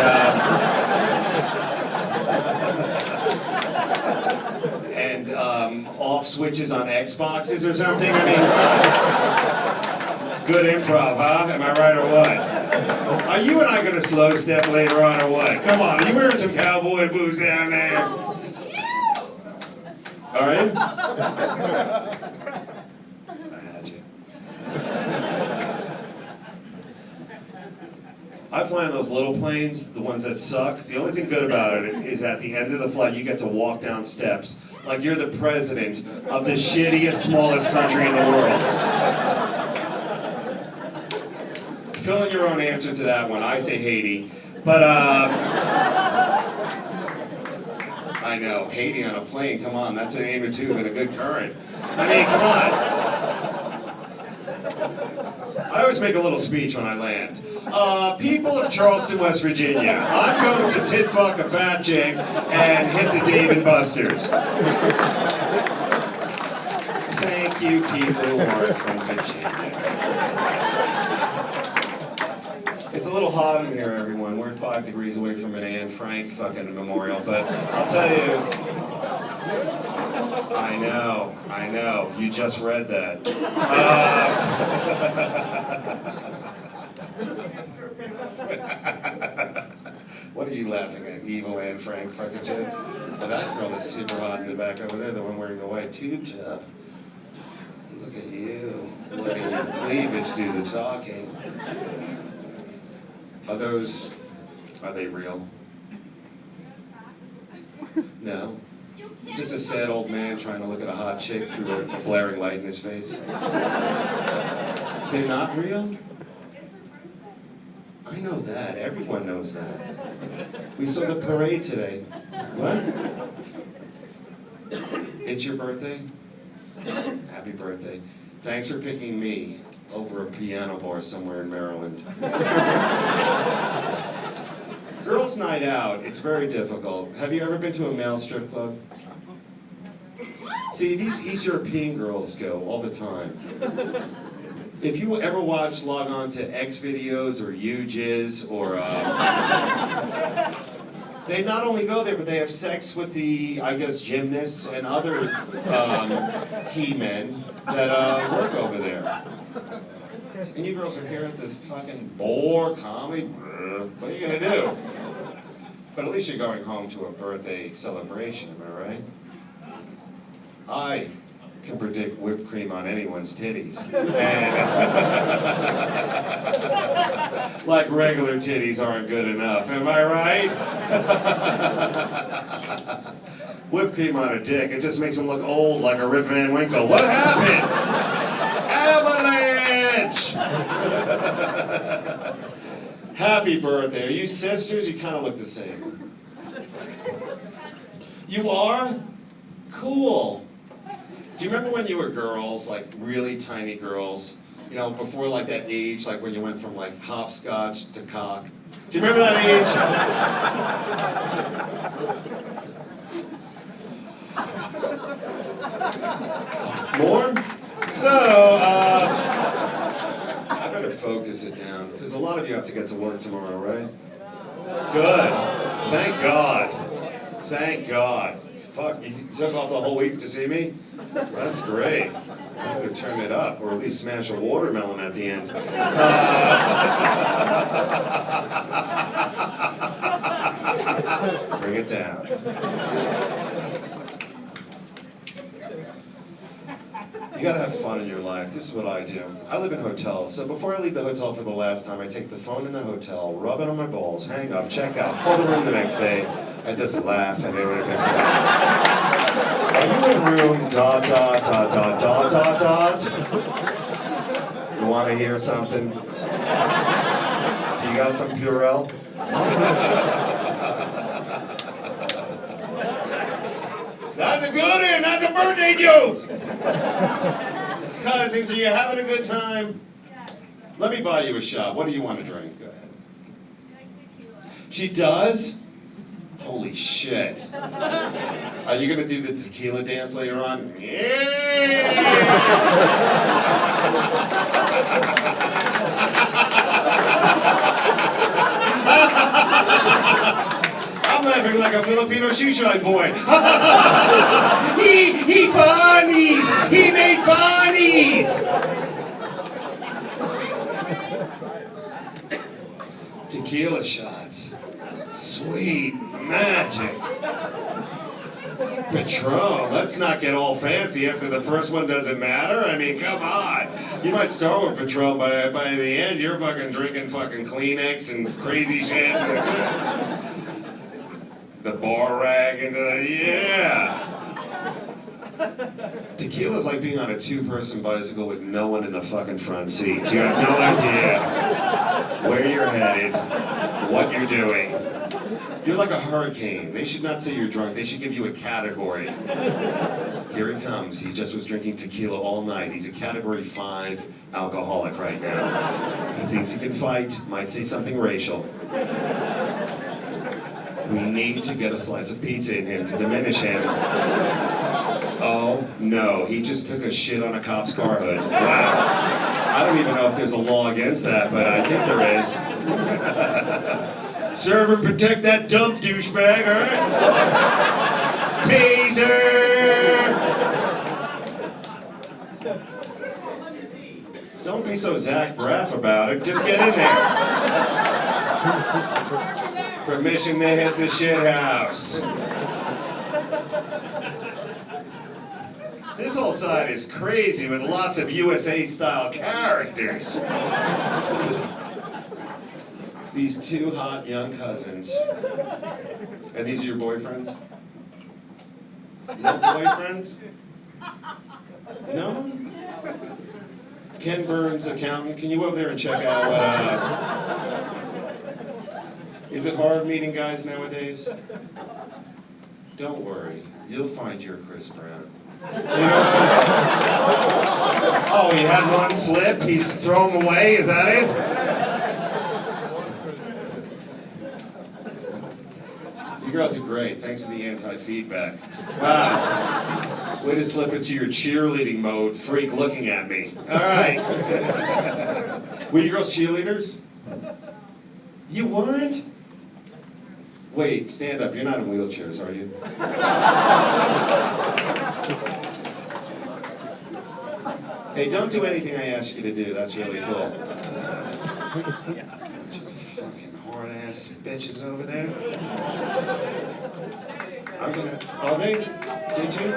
off switches on Xboxes or something? I mean, good improv, huh? Am I right or what? Are you and I gonna slow step later on or what? Come on, are you wearing some cowboy boots down there? All right? I had you. I fly on those little planes, the ones that suck. The only thing good about it is at the end of the flight, you get to walk down steps like you're the president of the shittiest, smallest country in the world. Fill in your own answer to that one. I say Haiti. But, I know, Haiti on a plane, come on, that's an aim or two and a good current. I mean, come on. I always make a little speech when I land. People of Charleston, West Virginia, I'm going to tit fuck a fat chick and hit the Dave & Buster's. Thank you, people who aren't from Virginia. It's a little hot in here, everyone. We're 5 degrees away from an Anne Frank fucking memorial, but I'll tell you. I know. You just read that. What are you laughing at? Evil Anne Frank fucking chick? Well, that girl is super hot in the back over there, the one wearing the white tube top. Look at you, letting your cleavage do the talking. Are they real? No? Just a sad old man trying to look at a hot chick through a blaring light in his face? They're not real? I know that. Everyone knows that. We saw the parade today. What? It's your birthday? Happy birthday. Thanks for picking me over a piano bar somewhere in Maryland. Girls' night out, it's very difficult. Have you ever been to a male strip club? See, these East European girls go all the time. If you ever log on to X videos or jizz or they not only go there, but they have sex with the, I guess, gymnasts and other he-men that work over there. And you girls are here at this fucking bore comedy. What are you gonna do? But at least you're going home to a birthday celebration, am I right? I can predict whipped cream on anyone's titties. And like regular titties aren't good enough, am I right? Whipped cream on a dick, it just makes him look old like a Rip Van Winkle. What happened? Avalanche! Happy birthday. Are you sisters? You kind of look the same. You are? Cool. Do you remember when you were girls, like really tiny girls? You know, before like that age, like when you went from like hopscotch to cock? Do you remember that age? More? So, I better focus it down, because a lot of you have to get to work tomorrow, right? Good. Thank God. Thank God. Fuck, you took off the whole week to see me? That's great. I better turn it up, or at least smash a watermelon at the end. Bring it down. You gotta have fun in your life. This is what I do. I live in hotels, so before I leave the hotel for the last time, I take the phone in the hotel, rub it on my balls, hang up, check out, call the room the next day, and just laugh at anyone who picks it up. Are you in room ... You want to hear something? Do you got some Purell? That's a good one, that's a birthday joke! Cousins, are you having a good time? Let me buy you a shot. What do you want to drink? Go ahead. She does? Holy shit. Are you going to do the tequila dance later on? Yeah! I'm laughing like a Filipino shoeshine boy. he funnies! He made funnies! Tequila shots. Sweet magic. Patron, let's not get all fancy after the first one doesn't matter. I mean, come on. You might start with Patron, but by the end, you're fucking drinking fucking Kleenex and crazy shit. The bar rag and yeah. Tequila's like being on a two-person bicycle with no one in the fucking front seat. You have no idea where you're headed, what you're doing. You're like a hurricane. They should not say you're drunk. They should give you a category. Here he comes. He just was drinking tequila all night. He's a category 5 alcoholic right now. He thinks he can fight, might say something racial. We need to get a slice of pizza in him to diminish him. Oh, no. He just took a shit on a cop's car hood. Wow. I don't even know if there's a law against that, but I think there is. Serve and protect that dump douchebag, all right? Taser! Don't be so Zach Braff about it. Just get in there. Permission to hit the shit house. This whole side is crazy with lots of USA-style characters. These 2 hot young cousins. And these are your boyfriends? No boyfriends? No? Ken Burns, accountant. Can you go over there and check out what, is it hard meeting guys nowadays? Don't worry. You'll find your Chris Brown. You know what? Oh, he had one slip? He's thrown him away? Is that it? You girls are great. Thanks for the anti-feedback. Wow. Way to slip into your cheerleading mode, freak looking at me. All right. Were you girls cheerleaders? You weren't? Wait, stand up. You're not in wheelchairs, are you? Hey, don't do anything I ask you to do. That's really cool. Bunch of fucking hard-ass bitches over there. I'm gonna... Are they? Did you?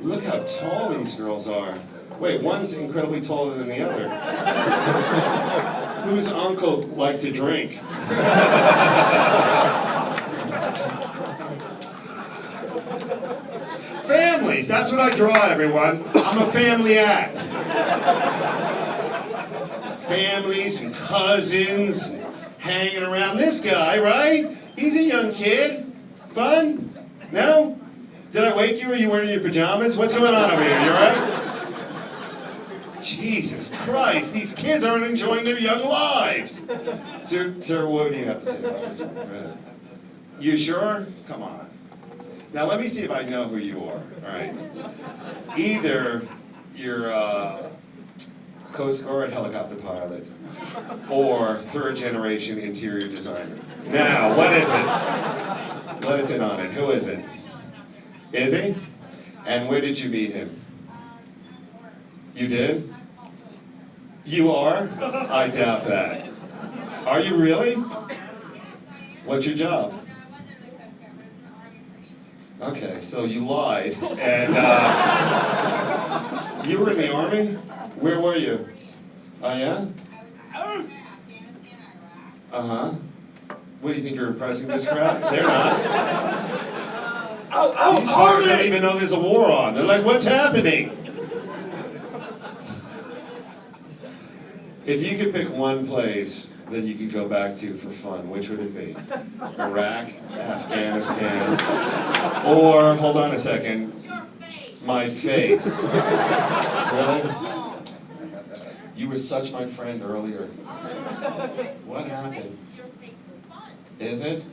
Look how tall these girls are. Wait, one's incredibly taller than the other. Whose uncle liked to drink? Families, that's what I draw, everyone. I'm a family act. Families and cousins and hanging around. This guy, right? He's a young kid. Fun? No? Did I wake you or are you wearing your pajamas? What's going on over here? You alright? Jesus Christ, these kids aren't enjoying their young lives. Sir, what do you have to say about this one? Go ahead. You sure? Come on. Now let me see if I know who you are, all right? Either you're a Coast Guard helicopter pilot or 3rd generation interior designer. Now, what is it? Let us in on it. Who is it? Is he? And where did you meet him? You did? You are? I doubt that. Are you really? What's your job? Okay, so you lied, and you were in the Army? Where were you? Oh, yeah? Uh-huh. What, do you think you're impressing this crowd? They're not. These fuckers don't even know there's a war on. They're like, what's happening? If you could pick one place that you could go back to for fun, which would it be? Iraq, Afghanistan, or, hold on a second, my face. Really? You were such my friend earlier. What happened? Is it?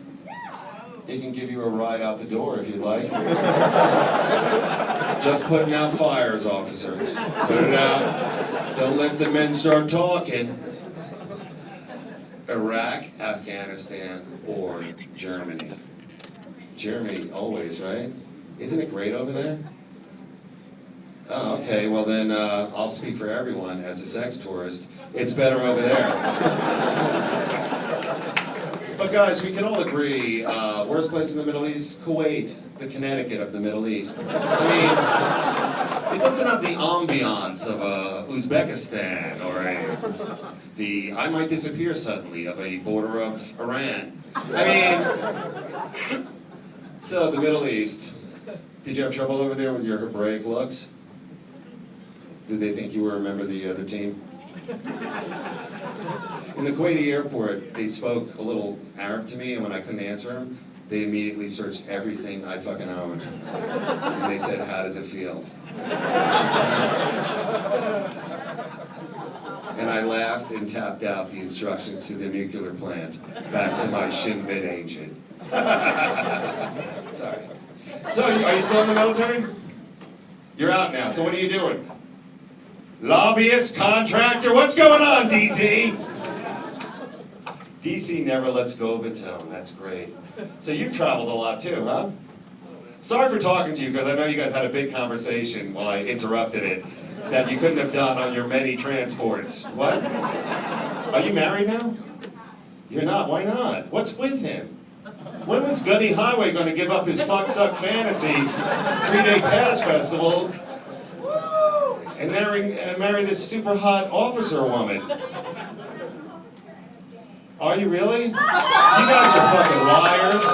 He can give you a ride out the door if you'd like. Just putting out fires, officers. Put it out. Don't let the men start talking. Iraq, Afghanistan, or Germany? Germany, always, right? Isn't it great over there? Oh, okay, well then I'll speak for everyone as a sex tourist. It's better over there. But guys, we can all agree, worst place in the Middle East? Kuwait, the Connecticut of the Middle East. I mean, it doesn't have the ambiance of Uzbekistan or the I might disappear suddenly of a border of Iran. I mean, so the Middle East. Did you have trouble over there with your Hebraic looks? Did they think you were a member of the other team? In the Kuwaiti airport, they spoke a little Arab to me, and when I couldn't answer them, they immediately searched everything I fucking owned. And they said, how does it feel? And I laughed and tapped out the instructions to the nuclear plant, back to my shin bit ancient. Sorry. So, are you still in the military? You're out now, so what are you doing? Lobbyist, contractor, what's going on, DC? DC never lets go of its own, that's great. So you've traveled a lot too, huh? Sorry for talking to you, because I know you guys had a big conversation while I interrupted it that you couldn't have done on your many transports. What? Are you married now? You're not, why not? What's with him? When was Gummy Highway going to give up his fuck suck fantasy 3-day pass festival and marry this super hot officer woman? Are you really? You guys are fucking liars.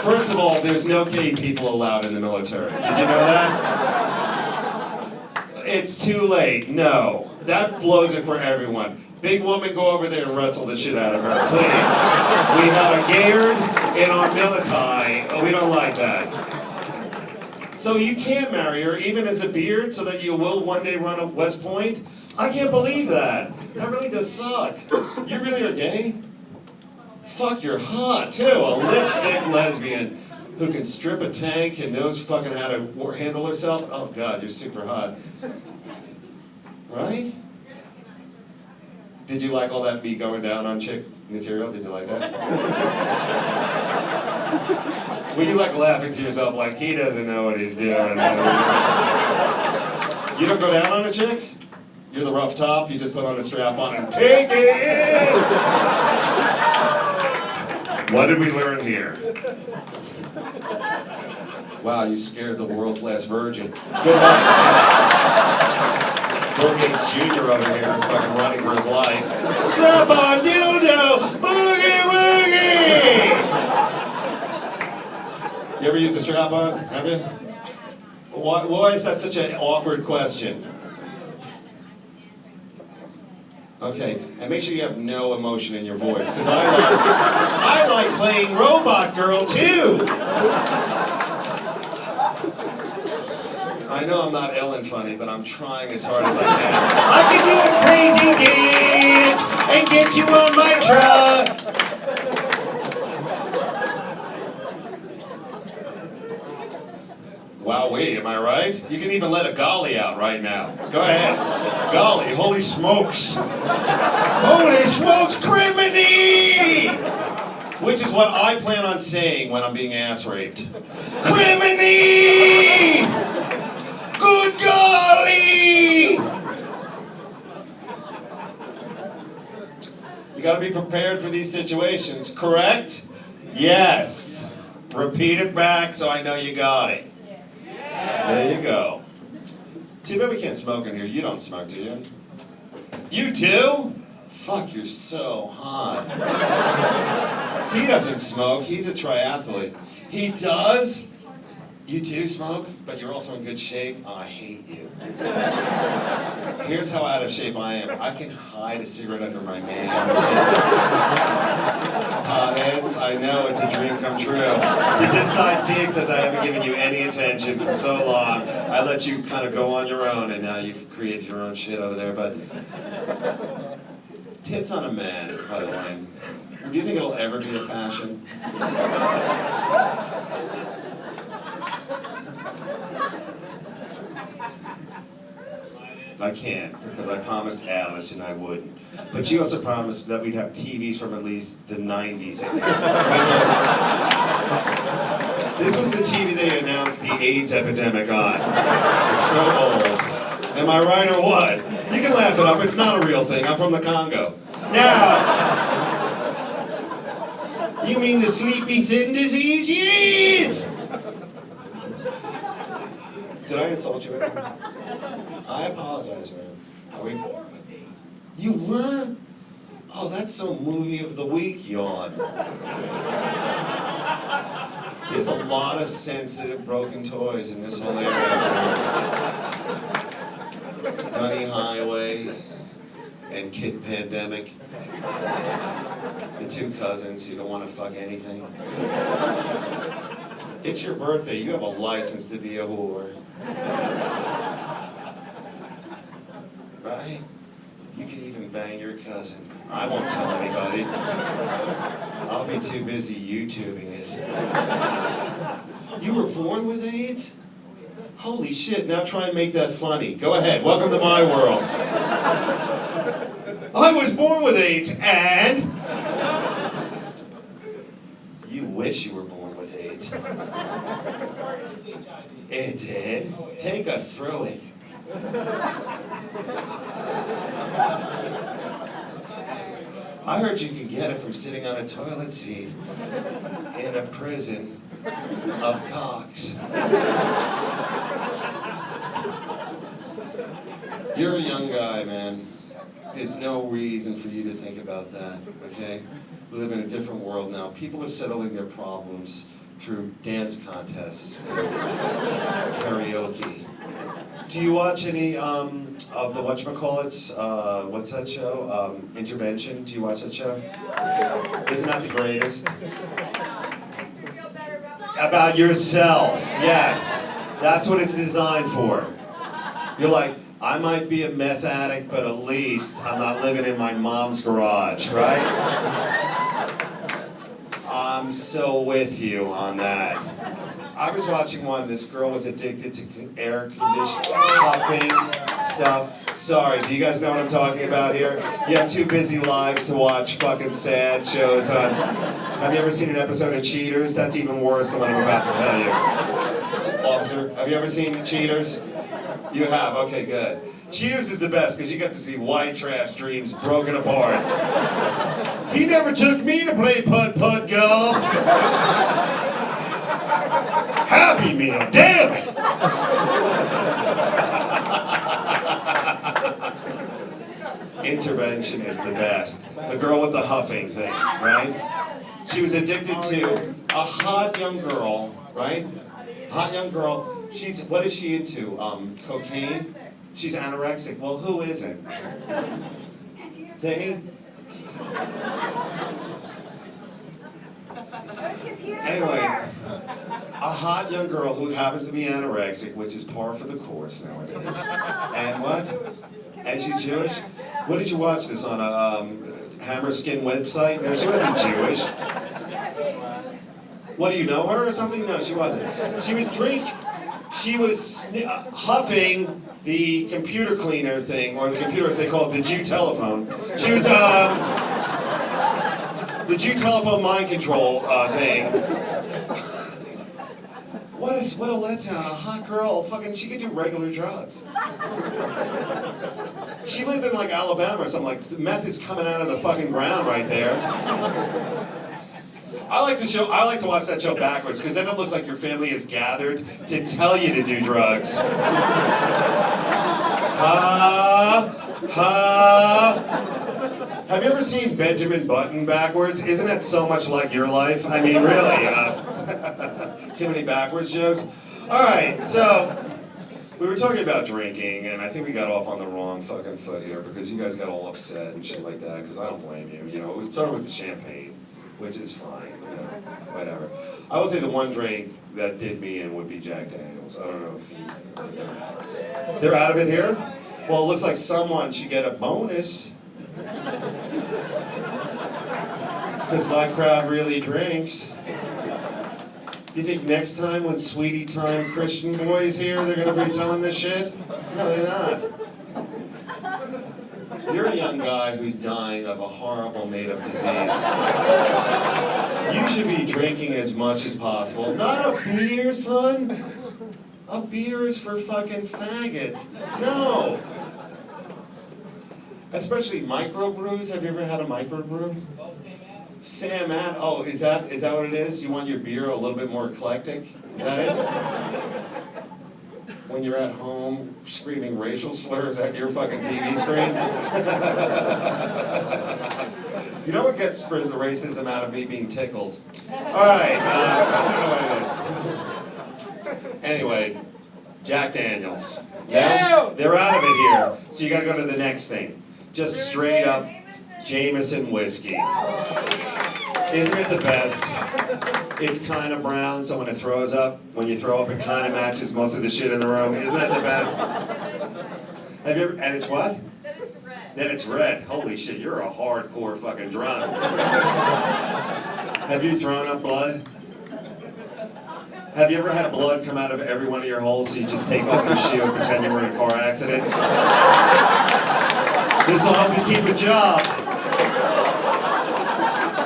First of all, there's no gay people allowed in the military. Did you know that? It's too late. No. That blows it for everyone. Big woman, go over there and wrestle the shit out of her, please. We have a Gayard in our military. We don't like that. So you can't marry her, even as a beard, so that you will one day run up West Point? I can't believe that. That really does suck. You really are gay? Fuck, you're hot, too. A lipstick lesbian who can strip a tank and knows fucking how to handle herself. Oh, God, you're super hot. Right? Did you like all that me going down on chick material? Did you like that? Were you like laughing to yourself like, he doesn't know what he's doing? You don't go down on a chick? You're the rough top, you just put on a strap on and take it! What did we learn here? Wow, you scared the world's last virgin. Good luck, guys. Bill Gates Jr. over here is fucking running for his life. Strap on dildo, boogie woogie! You ever use a strap on? Have you? Why is that such an awkward question? Okay, and make sure you have no emotion in your voice, because I like playing Robot Girl too! I know I'm not Ellen funny, but I'm trying as hard as I can. I can do a crazy dance and get you on my truck. Wowee, am I right? You can even let a golly out right now. Go ahead. Golly, holy smokes. Holy smokes, criminy! Which is what I plan on saying when I'm being ass raped. Criminy! Good golly! You gotta be prepared for these situations, correct? Yes. Repeat it back so I know you got it. There you go. Too bad we can't smoke in here. You don't smoke, do you? You do? Fuck, you're so hot. He doesn't smoke. He's a triathlete. He does? You do smoke, but you're also in good shape? Oh, I hate you. Here's how out of shape I am. I can hide a cigarette under my man tits. Potheads, I know it's a dream come true. Did this side see it? Because I haven't given you any attention for so long. I let you kind of go on your own, and now you've created your own shit over there. But tits on a man, by the way. Do you think it'll ever be a fashion? I can't, because I promised Alice and I wouldn't. But she also promised that we'd have TVs from at least the 90s in here. This was the TV they announced the AIDS epidemic on. It's so old. Am I right or what? You can laugh it up, it's not a real thing. I'm from the Congo. Now, you mean the sleepy thin disease? Yes! Did I insult you at all? I apologize, man. Are we? You were? Oh, that's some movie of the week yawn. There's a lot of sensitive broken toys in this whole area. Gummy Highway, and kid pandemic. The two cousins who don't want to fuck anything. It's your birthday. You have a license to be a whore. Right? You can even bang your cousin. I won't tell anybody. I'll be too busy YouTubing it. You were born with AIDS? Holy shit, now try and make that funny. Go ahead, welcome to my world. I was born with AIDS and... You wish you were born with AIDS. It did? Take us through it. I heard you could get it from sitting on a toilet seat in a prison of cocks. You're a young guy, man. There's no reason for you to think about that, okay? We live in a different world now. People are settling their problems through dance contests and karaoke. Do you watch any of the whatchamacallits? What's that show? Intervention? Do you watch that show? Isn't that the greatest? About yourself, yes. That's what it's designed for. You're like, I might be a meth addict, but at least I'm not living in my mom's garage, right? I'm so with you on that. I was watching one, this girl was addicted to air conditioning, puffing, stuff. Sorry, do you guys know what I'm talking about here? You have too busy lives to watch fucking sad shows on... Have you ever seen an episode of Cheaters? That's even worse than what I'm about to tell you. Officer, have you ever seen Cheaters? You have, okay, good. Cheaters is the best because you get to see white trash dreams broken apart. He never took me to play putt-putt golf. Happy Meal, damn it! Intervention is the best. The girl with the huffing thing, right? She was addicted to a hot young girl, right? Hot young girl. What is she into? Cocaine? She's anorexic. Well, who isn't? Thinny? Anyway, a hot young girl who happens to be anorexic, which is par for the course nowadays. And what? And she's Jewish? What did you watch this on a Hammerskin website? No, she wasn't Jewish. What, do you know her or something? No, she wasn't. She was drinking. She was huffing the computer cleaner thing, or the computer, as they call it, the Jew telephone. She was, the Jew telephone mind control thing. What a letdown, a hot girl, fucking, she could do regular drugs. She lived in like Alabama or something, like the meth is coming out of the fucking ground right there. I like to watch that show backwards, because then it looks like your family is gathered to tell you to do drugs. Have you ever seen Benjamin Button backwards? Isn't that so much like your life? I mean, really, too many backwards jokes? Alright, so, we were talking about drinking, and I think we got off on the wrong fucking foot here, because you guys got all upset and shit like that, because I don't blame you, you know, it started with the champagne, which is fine, you know, whatever. I would say the one drink that did me in would be Jack Daniels. I don't know if you've ever done it. They're out of it here? Well, it looks like someone should get a bonus. Because my crowd really drinks. Do you think next time when Sweetie Time Christian Boy's here, they're going to be selling this shit? No, they're not. You're a young guy who's dying of a horrible made-up disease. You should be drinking as much as possible. Not a beer, son. A beer is for fucking faggots. No. Especially microbrews. Have you ever had a microbrew? Sam Ad. Oh, is that what it is? You want your beer a little bit more eclectic? Is that it? When you're at home screaming racial slurs at your fucking TV screen? You know what gets the racism out of me? Being tickled. Alright, I don't know what it is. Anyway, Jack Daniels. They're out of it here, so you gotta go to the next thing. Just straight up Jameson whiskey. Isn't it the best? It's kind of brown, so when it throws up, when you throw up, it kind of matches most of the shit in the room. Isn't that the best? Have you ever, and it's what? Then it's red. Holy shit, you're a hardcore fucking drunk. Have you thrown up blood? Have you ever had blood come out of every one of your holes so you just take off your shoe and pretend you were in a car accident? This will help you keep a job.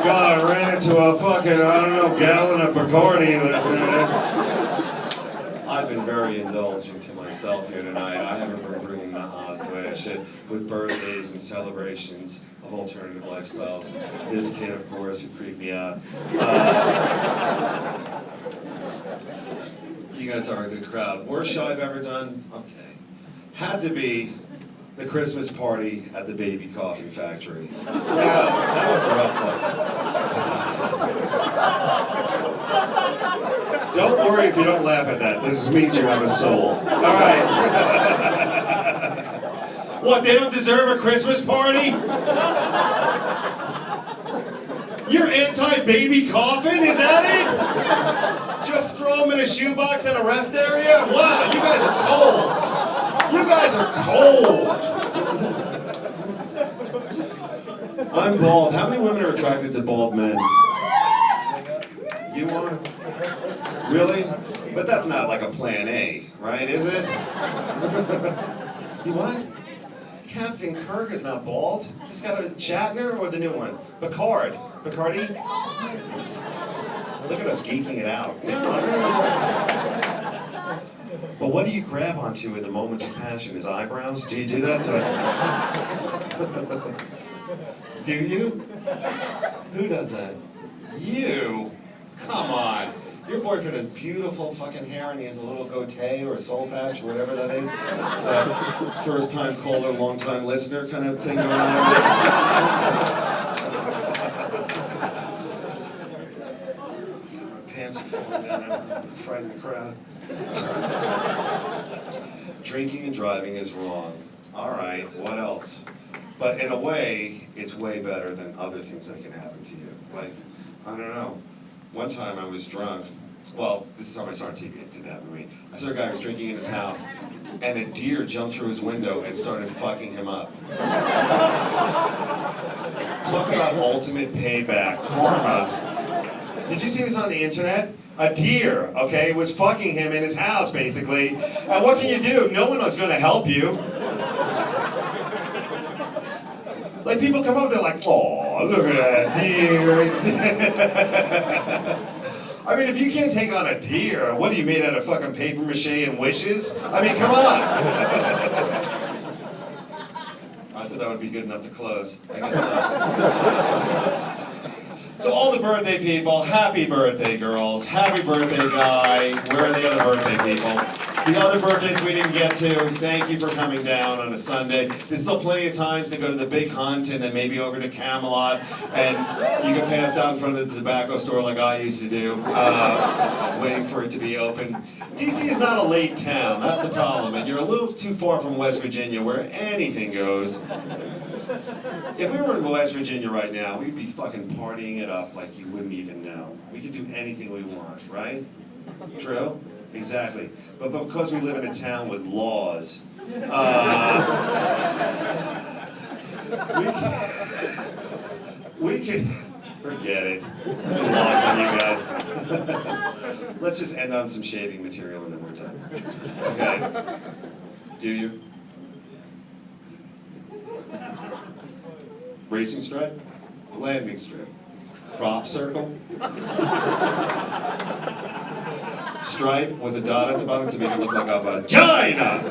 God, I ran into a fucking, I don't know, gallon of Bacardi last night. I've been very indulgent to myself here tonight. I haven't been bringing the Haas the way I should with birthdays and celebrations of alternative lifestyles. This kid, of course, who creeped me out. You guys are a good crowd. Worst show I've ever done? Okay. Had to be the Christmas party at the baby coffee factory. Yeah, that was a rough one. Don't worry if you don't laugh at that. This means you have a soul. All right. What, they don't deserve a Christmas party? You're anti-baby coffin? Is that it? Just throw them in a shoebox at a rest area? Wow, you guys are cold. You guys are cold. I'm bald. How many women are attracted to bald men? You are? Really? But that's not like a plan A, right? Is it? You what? Captain Kirk is not bald. He's got a Shatner or the new one? Bacardi? Look at us geeking it out. No, I don't know. But what do you grab onto in the moments of passion? His eyebrows? Do you do that? Do you? Who does that? You? Come on. Your boyfriend has beautiful fucking hair and he has a little goatee or a soul patch or whatever that is. That first time caller, long time listener kind of thing going on over there. My pants are falling down. I'm frightening the crowd. Drinking and driving is wrong. All right, what else? But in a way, it's way better than other things that can happen to you. Like, I don't know. One time I was drunk. Well, this is how I saw on TV. It didn't happen to me. I saw a guy who was drinking in his house, and a deer jumped through his window and started fucking him up. Talk about ultimate payback, karma. Did you see this on the internet? A deer, okay, was fucking him in his house, basically. And what can you do? No one was going to help you. Like, people come over, they're like, oh, look at that deer. I mean, if you can't take on a deer, what are you made out of fucking paper mache and wishes? I mean, come on. I thought that would be good enough to close. I guess not. So all the birthday people, happy birthday girls, happy birthday guy. Where are the other birthday people? The other birthdays we didn't get to, thank you for coming down on a Sunday. There's still plenty of times to go to the big hunt and then maybe over to Camelot, and you can pass out in front of the tobacco store like I used to do, waiting for it to be open. DC is not a late town, that's the problem, and you're a little too far from West Virginia where anything goes. If we were in West Virginia right now, we'd be fucking partying it up like you wouldn't even know. We could do anything we want, right? True? Exactly. But because we live in a town with laws, we can forget it. We lost on you guys. Let's just end on some shaving material and then we're done. Okay? Do you? Racing stripe? Landing strip? Crop circle? Stripe with a dot at the bottom to make it look like a vagina!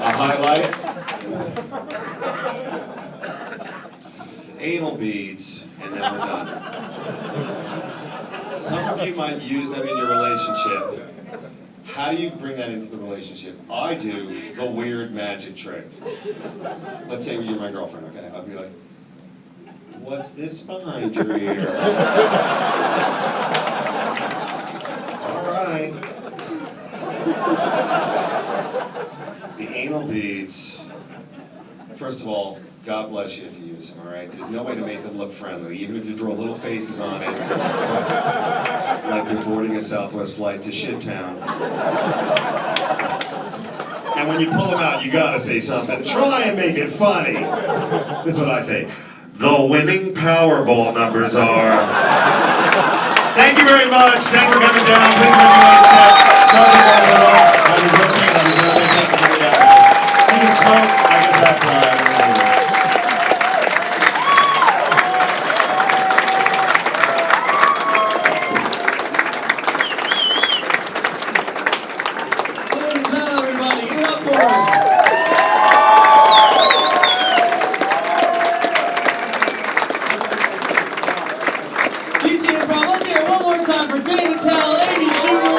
A highlight? Anal beads, and then we're done. Some of you might use them in your relationship. How do you bring that into the relationship? I do the weird magic trick. Let's say you're my girlfriend, okay? I'll be like, what's this behind your ear? All right. The anal beads, first of all, God bless you if you use them, all right? There's no way to make them look friendly, even if you draw little faces on it, like you're boarding a Southwest flight to Shittown. And when you pull them out, you gotta say something. Try and make it funny. This is what I say. The winning Powerball numbers are... Thank you very much. Thanks for coming down. Please remember to step. Sorry to go along. Happy birthday. Thanks for coming down, guys. You can smoke. I guess that's all right. DC Improv, let's hear it one more time for Dave Attell, Amy Schumer,